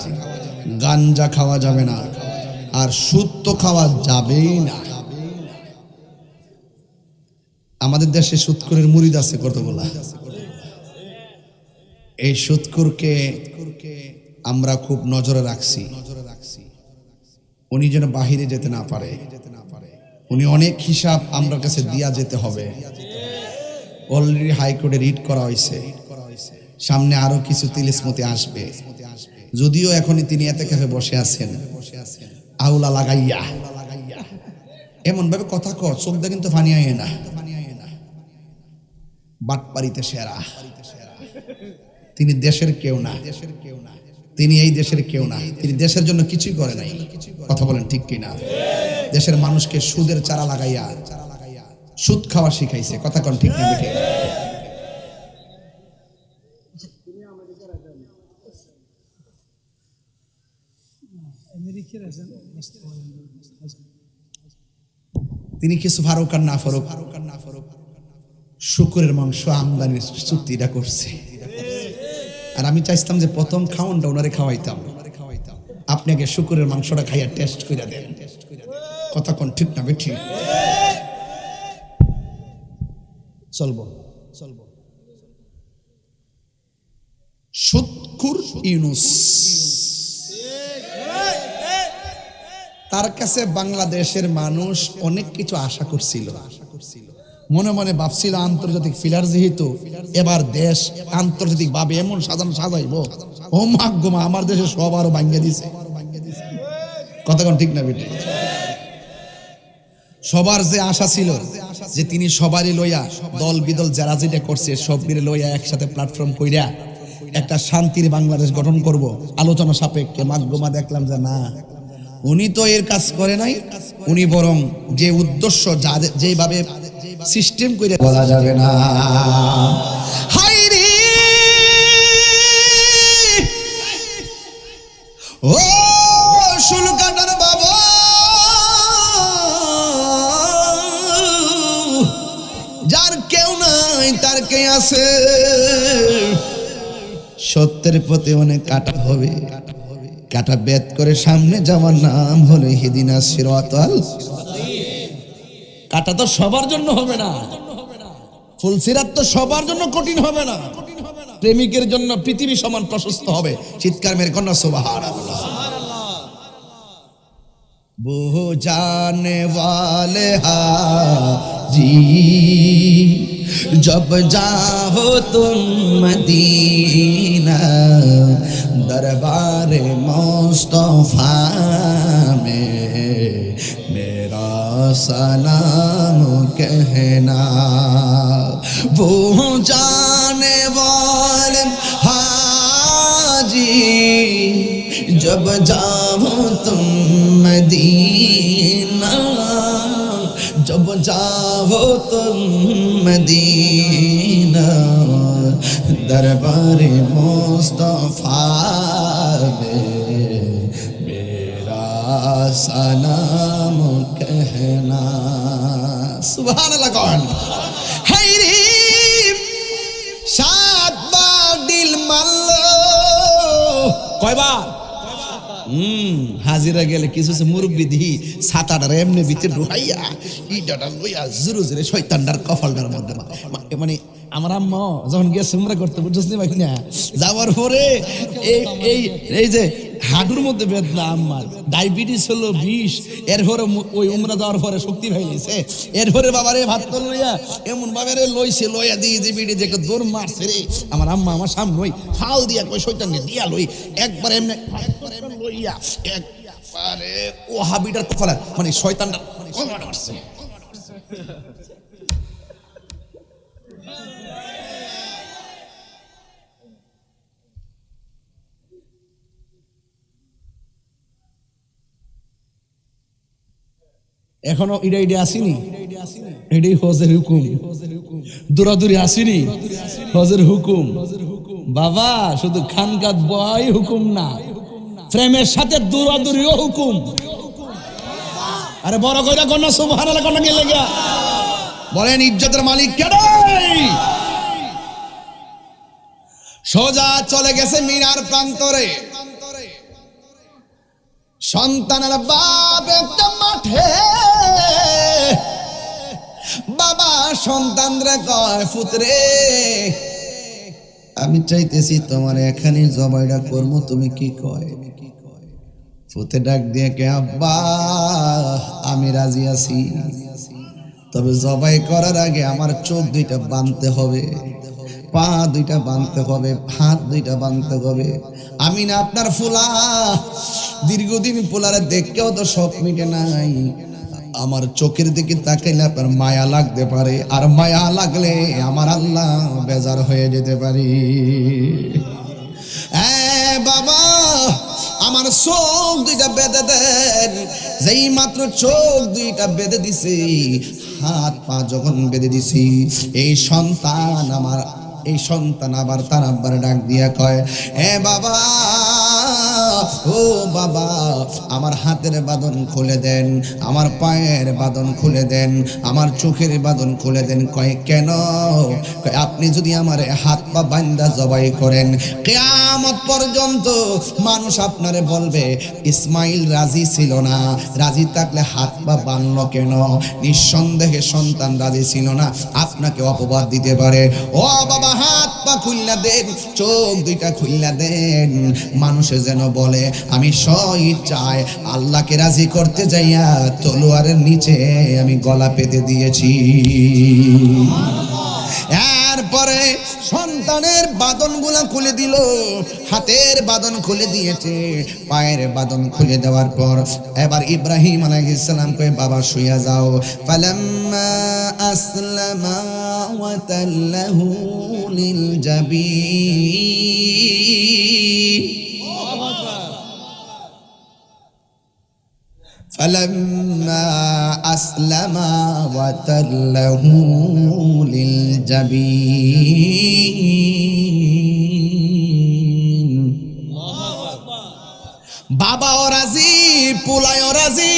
গাঞ্জা খাওয়া যাবে না, আর সুদ তো খাওয়া যাবেই না। আমাদের দেশে সুদখোরের মুরিদ আছে কতগুলা। এই সুদখোরকে আমরা খুব নজরে রাখছি, উনি যেন বাহিরে যেতে না পারে। উনি অনেক হিসাব আমরা কাছে দিয়া যেতে হবে। অলরেডি হাইকোর্টে রিট করা হয়েছে, সামনে আরো কিছু তিলিসমতি আসবে। যদিও এখনই তিনি এতে কাছে বসে আছেন, আউলা লাগাইয়া এমন ভাবে কথা কর, চোখটা কিন্তু ফানি আয় না। বাটপাড়িতে সেরা, তিনি দেশের কেউ না, তিনি এই দেশের কেউ না, তিনি দেশের জন্য কিছুই করে নাই। কথা বলেন ঠিক কিনা? দেশের মানুষকে সুদের চারা লাগাইয়া সুদ খাওয়া শিখাইছে। কথা কোন ঠিক না বেঠিক? তিনি কিছু ফারুক আর না ফারুক শুকুরের মাংস আমদানির চুক্তিটা করছে। আর আমি চাইতাম যে প্রথম খাওয়ানটা ওনারে খাওয়াইতাম, আপনাকে শুকুরের মাংসটা খাইয়া টেস্ট করে দেন। কথা কোন ঠিক না বেঠিক? চলবো শুকুর ইউনুস, তার কাছে বাংলাদেশের মানুষ অনেক কিছু আশা করছিল। মনে মনে ভাবছিল আন্তর্জাতিক ফিলার যেহেতু এবার দেশ আন্তর্জাতিক ভাবে এমন সাজাইব, ও মাগমা আমার দেশে সব আরো ভাঙ্গে দিছে। কথা কোন ঠিক না বেটি? সবার যে আশা ছিল যে তিনি সবারই লইয়া দল বিদল যারা যেটা করছে সব মিলে লইয়া একসাথে প্ল্যাটফর্ম কইরা একটা শান্তির বাংলাদেশ গঠন করব আলোচনা সাপেক্ষে, মাগমা দেখলাম যে না, উনি তো এর কাজ করে নাই। উনি বরং যে উদ্দেশ্য যেভাবে সিস্টেম করে বলা যাবে না। হাইরে ও শুলকাটার বাবা, যার কেউ নাই তার কে আছে। সত্যের পথে অনেক কাটা হবে, কাটা বেদ করে সামনে যাওয়ার নাম হলো হিদিনা সিরাতাল। কাটা তো সবার জন্য হবে না, ফুলসিরাত তো সবার জন্য কঠিন হবে না। প্রেমিকের জন্য পৃথিবী সমান প্রশস্ত হবে। চিৎকার মেরে কন্যা সুবহানাল্লাহ। বহু জানে वाले हाजी जब जाओ तुम मदीना दरबार मुस्तफा में मेरा सलाम कहना। वो जाने वाले हाजी जब जाओ तुम मदीना, जब जाओ तुम मदीना दरबार मुस्तफा में मेरा सलाम कहना। सुभान अल्लाह। कौन है रे सात बार दिल माल्लो, কয় বার হাজিরা গেলে কিছু মুরব্বি দিহি ছাতাটার এমনি ভিতরে ঢুকাইয়া ইটাটা লইয়া জুরু জুরে শয়তানটার কপালটার মধ্যে। মানে আমার আম্মা যখন গেছে উমরা করতে, বুঝছিস না ভাই না, যাওয়ার পরে এই যে হাঁটুর মধ্যে বেদনা, আম্মার ডায়াবেটিস হলো 20, এরপরে ওই উমরা যাওয়ার পরে শক্তি পাইছে। এরপরে বাবারে ভাত করে লইয়া এমন ভাবে লইছে, লইয়া দিয়ে যে বিড়ি যে একটা দৌড় মারছে রে আমার আম্মা, আমার সামনে ওই ফাল দিয়া কই শয়তানকে দিয়া লই একবার এমনি লইয়া একবারে ও হাবিটার কপালে মানে শয়তানটা কপালে মারছে। এখনো ইডা আসিনি, এটাই হজের হুকুম। দৌড়াদৌড়ি আসিনি, হজের হুকুম। বাবা শুধু খানকাত বয় হুকুম না, প্রেমের সাথে দৌড়াদৌড়িও হুকুম। আরে বড় কইরা কন্যা সুবহানাল্লাহ কন্যা গেলে গিয়া বলেন ইজ্জতের মালিক কে? সোজা চলে গেছে মিনার প্রান্তরে। সন্তানের বাপ একটা মাঠে, বাবা সন্তানরা কয় পুত্রে আমি চাইতেছি তোমার এখানে জবাইটা করবো, তুমি কি কয়? পুতে ডাক দিয়ে কে আব্বা আমি রাজি আছি, তবে জবাই করার আগে আমার চোখ দুইটা বাঁধতে হবে, পা দুইটা বাঁধতে হবে, হাত দুইটা বাঁধতে হবে। আমি না আপনার ফুলা, দীর্ঘদিন পোলারে দেখেও তো শখ মিটে নাই। আমার চোখের দিকে তাকাইলে আপনার মায়া লাগতে পারে, আর মায়া লাগলে আমার আল্লাহ বেজার হয়ে যেতে পারি। বাবা আমার চোখ দুইটা বেঁধে দেন। যেই মাত্র চোখ দুইটা বেঁধে দিছি, হাত পা যখন বেঁধে দিছি, এই সন্তান আবার তার আব্বার ডাক দিয়া কয়, এ বাবা, ও বাবা, আমার হাতের বাঁধন খুলে দেন, আমার পায়ের বাঁধন খুলে দেন, আমার চোখের বাঁধন খুলে দেন। কয় কেন? কয় আপনি যদি আমার হাত পা বান্দা জবাই করেন, কিয়ামত পর্যন্ত মানুষ আপনারে বলবে ইসমাইল রাজি ছিল না। রাজি থাকলে হাত পা বাঁধলো কেন? নিঃসন্দেহে সন্তান রাজি ছিল না, আপনাকে অপবাদ দিতে পারে। ও বাবা, হাত পা খুললা দেন, চোখ দুইটা খুললা দেন, মানুষে যেন বলে আমি স্ব-ইচ্ছায় আল্লাহকে রাজি করতে যাইয়া তলোয়ারের নিচে আমি গলা পেতে দিয়েছি। এরপরে সন্তানের বাঁধনগুলা খুলে দিল, হাতের বাঁধন খুলে দিয়েছে, পায়ের বাঁধন খুলে দেওয়ার পর এবার ইব্রাহিম আলাইহিস সালাম কয় বাবা শুইয়া যাও। ফালাম্মা আসলামা ওয়া তাল্লাহু লিল জাবিন, فلما أسلما وتله للجبين, বাবাও রাজি, পোলায়ও রাজি।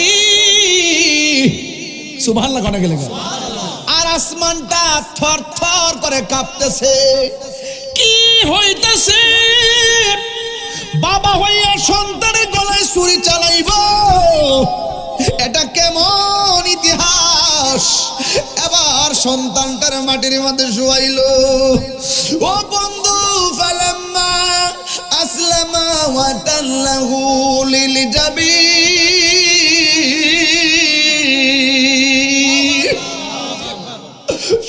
সুবহানাল্লাহ কোনা গেলে, আর আসমানটা থরথর করে কাঁপতেছে। কি হইতেছে? বাবা হইয়া সন্তানের গলায় ছুরি চালাইব, এটা কেমন ইতিহাস? এবার সন্তানটার মাটির মধ্যে শুয়াইল। ও বন্ধু, ফালাম্মা আসলামা ওয়া তাল্লাহু লিল জাবিন,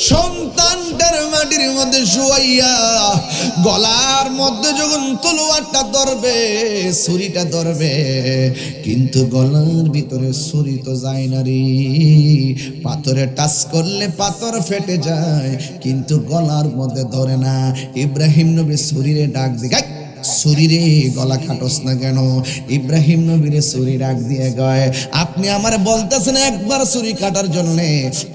সন্তানটার মাটির মধ্যে শুয়াইয়া গলার মধ্যে যখন তলোয়ারটা ধরবে, ছুরিটা ধরবে, কিন্তু গলার ভিতরে ছুরি তো যায় না রে। পাথরে টাচ করলে পাথর ফেটে যায়, কিন্তু গলার মধ্যে ধরে না। ইব্রাহিম নবী ছুরিরে ডাক দিয়ে, ছুরিরে গলা কাটস না কেন? ইব্রাহিম নবীরে ছুরি ডাক দিয়ে কয়, আপনি আমার বলতেছেন একবার ছুরি কাটার জন্য,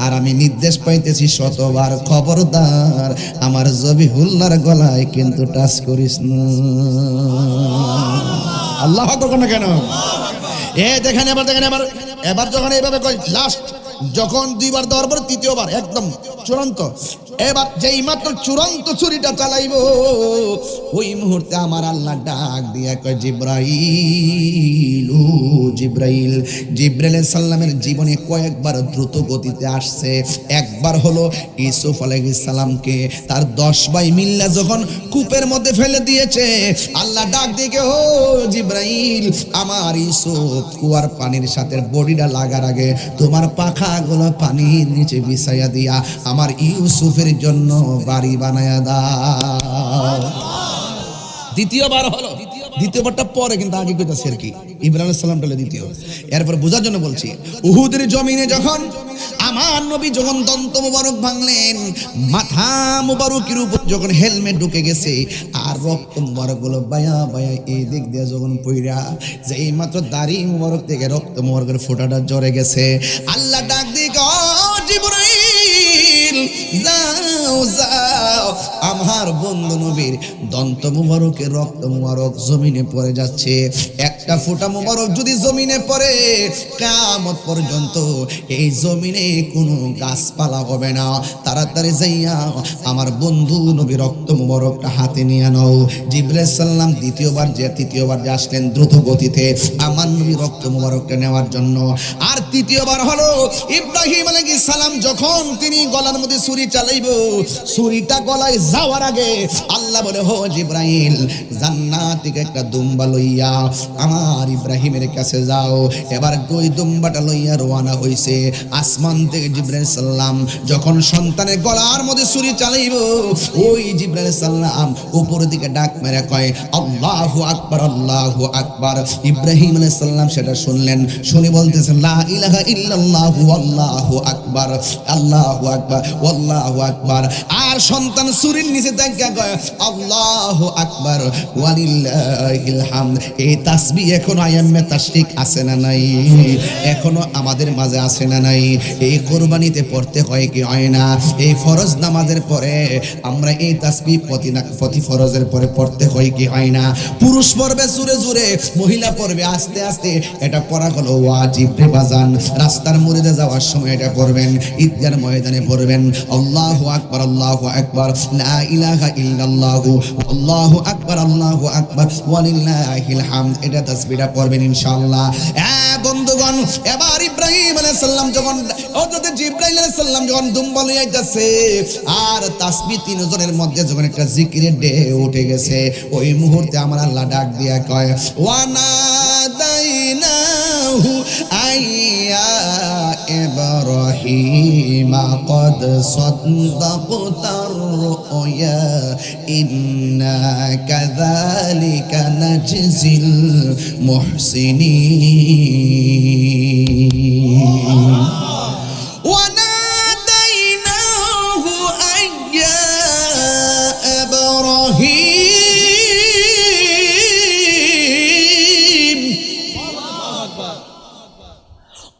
আর আমি নির্দেশ পাইতেছি শতবার, খবরদার আমার জবিহুল্লাহর গলায় কিন্তু টাচ করিস না। আল্লাহু আকবার না কেন? দেখেন এবার যখন এইভাবে কয়, লাস্ট যখন দুইবার দেওয়ার পর তৃতীয়বার একদম চূড়ান্ত, এবার যেই মাত্র চূড়ান্ত ছুরিটা চালাইব, ওই মুহূর্তে আমার আল্লাহ ডাক দিয়া কয়, জিব্রাইল, ও জিব্রাইল। জিব্রাইল আলাইহিস সালামের জীবনে কয়েকবার দ্রুত গতিতে আসছে। একবার হলো ইউসুফ আলাইহিস সালামকে তার 10 ভাই মিল্লা যখন কূপের মধ্যে ফেলে দিয়েছে, আল্লাহ ডাক দিয়ে, ও জিব্রাইল, আমার ইউসুফ কুয়ার পানির সাথে বডিটা লাগার আগে তোমার পাখাগুলো পানির নিচে বিছাইয়া দিয়া আমার ইউসুফের জন্য বাড়ি বানায়া দাও। দ্বিতীয়বার হলো, দ্বিতীয়বারটা পরে, কিন্তু আগে কইতাছে আর কি, ইব্রাহিম আলাইহিস সালাম বলে দ্বিতীয়। এরপর বোঝার জন্য বলছি, উহুদের জমিনে যখন আমার নবী যখন দন্ত মুবারক ভাঙলেন, মাথা মুবারকের উপর যখন হেলমেট ঢুকে গেছে, আর রক্ত মুবারক গুলো বায়া বায়া এই দিক দিয়ে যখন পইরা যে এই মাত্র দাড়ি মুবারক থেকে রক্ত মুবারকের ফোঁটাটা ঝরে গেছে, আল্লাহ ডাক দিয়ে, ও জিবরাইল, যাও যাও, আমার বন্ধু নবীর দন্ত মুবারকের রক্ত মুবারক জমিনে পড়ে যাচ্ছে, একটা ফোঁটা মুবারক যদি জমিনে পড়ে, কিয়ামত পর্যন্ত এই জমিনে কোনো গাছপালা হবে না। তাড়াতাড়ি যাইয়া আমার বন্ধু নবী রক্ত মুবারকটা হাতে নিয়ে নাও। জিবরাইল সাল্লাম তৃতীয়বার যে আসলেন দ্রুত গতিতে আমার নবী রক্ত মুবারকটা নেওয়ার জন্য। আর তৃতীয়বার হলো ইব্রাহিম আলাইহিস সালাম যখন তিনি গলার মধ্যে ছুরি চালাইব, ছুরিটা গলায় যাওয়ার আগে আল্লাহ বলে, হো জিবরাইল, জান্নাত থেকে একটা দুম্বা লইয়া আমার ইব্রাহিমের কাছে যাও। এবার ওই দুম্বাটা লইয়া রওনা হইছে। আসমান থেকে জিবরাইল সাল্লাম যখন সন্তানের গলার মধ্যে ছুরি চালাইব, ওই জিবরাইল সাল্লাম উপর দিকে ডাক মেরে কয়, আল্লাহু আকবার, আল্লাহু আকবার। ইব্রাহিম আলাইহিস সালাম সেটা শুনলেন, শুনে বলতেছেন, লা ইলাহা ইল্লাল্লাহু আল্লাহু আকবার, আল্লাহু আকবার, আল্লাহু আকবার। আর সন্তান ছুরির নিচে তাকিয়া কয় আল্লাহু আকবার ওয়ালিল্লাহিল হামদ। এই তাসবিহ এখনো আয়াম্মে তাশরিক আছে না নাই? এখনো আমাদের মাঝে আছে না নাই? এই কুরবানিতে পড়তে হয় কি হয় না? এই ফরজ নামাজের পরে আমরা এই তাসবিহ প্রতি ফরজের পরে পড়তে হয় কি হয় না? পুরুষ পড়বে জোরে জোরে, মহিলা পড়বে আস্তে আস্তে। এটা পড়া হলো ওয়াজিব রে বাজান। রাস্তার মোড়ে যাওয়ার সময় এটা পড়বেন, ঈদগার ময়দানে পড়বেন আল্লাহু আকবার আল্লাহু আকবার লা ইলাহা ইল্লাল্লাহু আল্লাহু আকবার ওয়ালিল্লাহিল হামদ। এটা তাসবিহটা পড়বেন ইনশাআল্লাহ। বন্ধুগণ, এবার ইব্রাহিম আলাইহিস সালাম যখন হযরত জিবরাইল আলাইহিস সালাম যখন দুম্বা লইয়া যাচ্ছে আর তাসবিহ তিনজনের মধ্যে যখন একটা জিকিরের ঢেউ উঠে গেছে, ওই মুহূর্তে আমার আল্লাহ ডাক দিয়া কয় ওয়ানাদাইনাহু আইয়া ইব্রাহিম قد صدقت الرؤيا إنا كذلك نجزي المحسنين وناديناه أن يا إبراهيم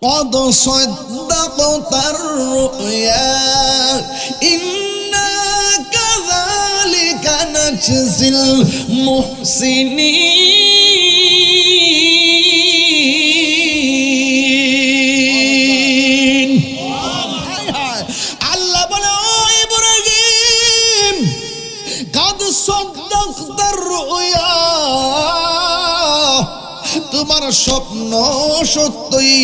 قد صدقت الرؤيا إنا كذلك نجزي المحسنين আল্লাহ বলে ও ইব্রাহিম قد صدقت الرؤيا তোমার স্বপ্ন সত্যই,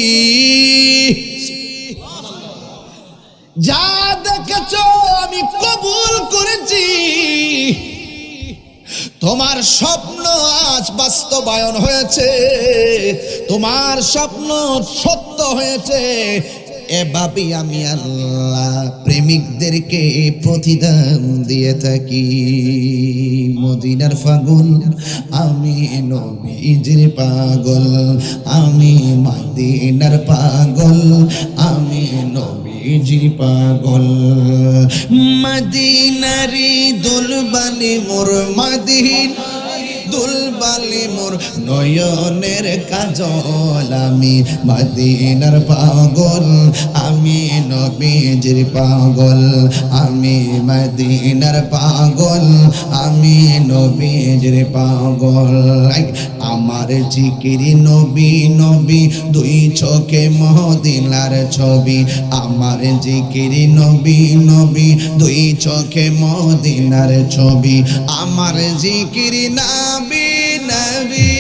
যা দেখেছ আমি কবুল করেছি। তোমার স্বপ্ন আজ বাস্তবায়ন হয়েছে, তোমার স্বপ্ন সত্য হয়েছে। এভাবে আমি আল্লাহ প্রেমিকদেরকে প্রতিদান দিয়ে থাকি। মদিনার পাগল আমি, নবীজির পাগল আমি, মদিনার পাগল আমি, নবীজির পাগল। মদিনারি দুলবালি মোর মদিনা দুলবালি মোর নয়নের কাজল আমি, মদিনার পাগল আমি, নবীজির পাগল আমি, মদিনার পাগল আমি, নবীজির পাগল। আমার জিকিরি নবী নবী, দুই চোখে মদিনার ছবি। আমার জিকিরি নবী নবী, দুই চোখে মদিনার ছবি। আমার জিকিরি নবী নবী,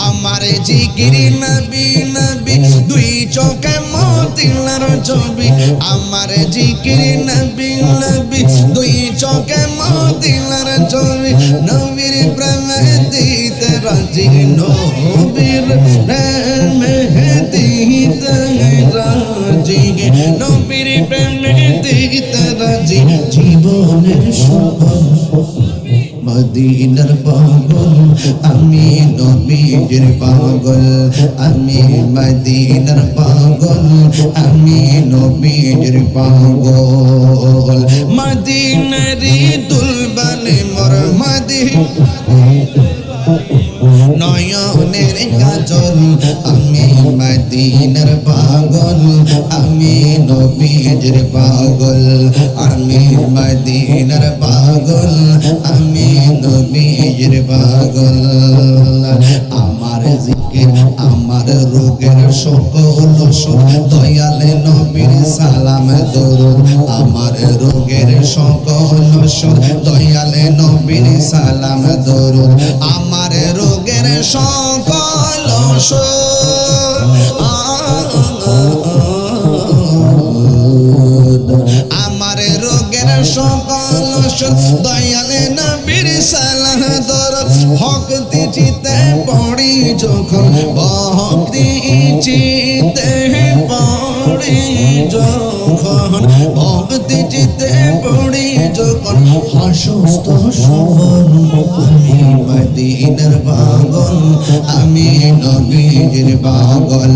আমার জিকিরি নবী নবী, দুই চোখে মদিনার ছবি। আমার জিকিরি নবী নবী, দুই চোখে মদিনার ছবি। নবীর প্রেমে দিতে রাজি, নবীর প্রেমে দিতে রাজি, নবীর প্রেমে দিতে রাজি। জীবনের সফল মদিনার পাগল আমি, নবীজির পাগল আমি, মদিনার পাগল আমি, নবীজির পাগল। মদিনারি দুলবালি মোর মদিনা নয়নের কাজল আমি, মদিনার পাগল আমি, নবীজির পাগল আমি, মদিনার পাগল আমি, নবীজির পাগল। আমার জিকির আমার রোগের সকল সুখ, দয়ালে নবীর সালাম দরুদ। আমার রোগের সকল সুখ, দয়ালে নবীর সালাম দরুদ। আমার রোগের সকল সুখ, আমার রোগের সকল সুখ, দয়ালে নবীর সালাম দরুদ। ভক্তি চিতে পড়ি যখন, ভক্তি চিতে পড়ি যখন, ভক্তি নদীটিতে পড়ি যখন অসুস্থ শোভন আমি মদিনার পাগল আমি নবীর পাগল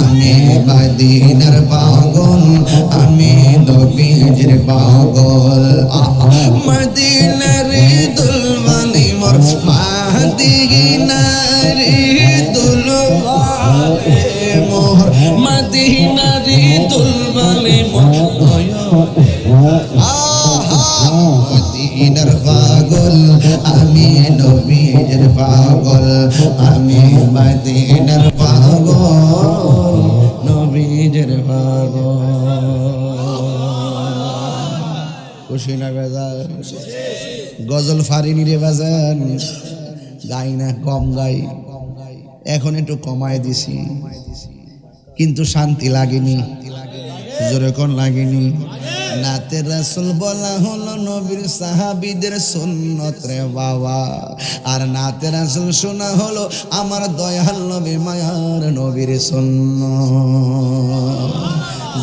আমি মদিনার পাগল আমি নবীর পাগল মদিনার দুলবানি মোর মদিনার দুলবানি মোর মদিনার দুলবানি মোর মদিনার পাগল আমি নবীর পাগল আমি মদিনার পাগল নবীর পাগল খুশি না বেজান গজল ফারিনি রে বাজান গাই না কম গাই এখন একটু কমায় দিছি কিন্তু শান্তি লাগেনি জোরে কোন লাগেনি নাতে রাসূল বলা হলো নবীর সাহাবীদের সুন্নত রে বাবা আর নাতে রাসূল শোনা হলো আমার দয়াল নবী মায়ার নবীর সুন্নত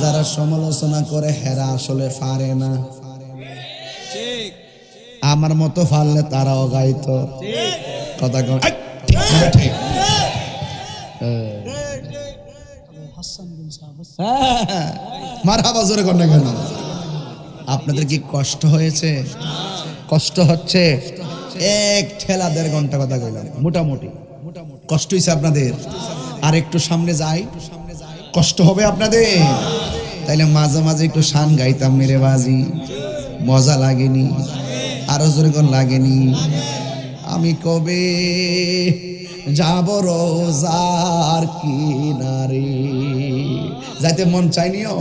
যারা সমালোচনা করে হেরা আসলে পারে না ঠিক আমার মতো পারলে তারাও গাইতো ঠিক কথা কয় ঠিক মারহাবা জোরে কর না কেন আপনাদের কি কষ্ট হয়েছে কষ্ট হচ্ছে এক ঠেলা 1.5 ঘন্টা কথা কইলাম মোটামুটি কষ্ট হইছে আপনাদের আর একটু সামনে যাই কষ্ট হবে আপনাদের তাইলে মাঝে মাঝে একটু শান গাইতাম মেরে বাজি মজা লাগেনি আরো জোরে কোন লাগেনি আমি কবে যাব রোজার কিনারে যাইতে মন চাইনিও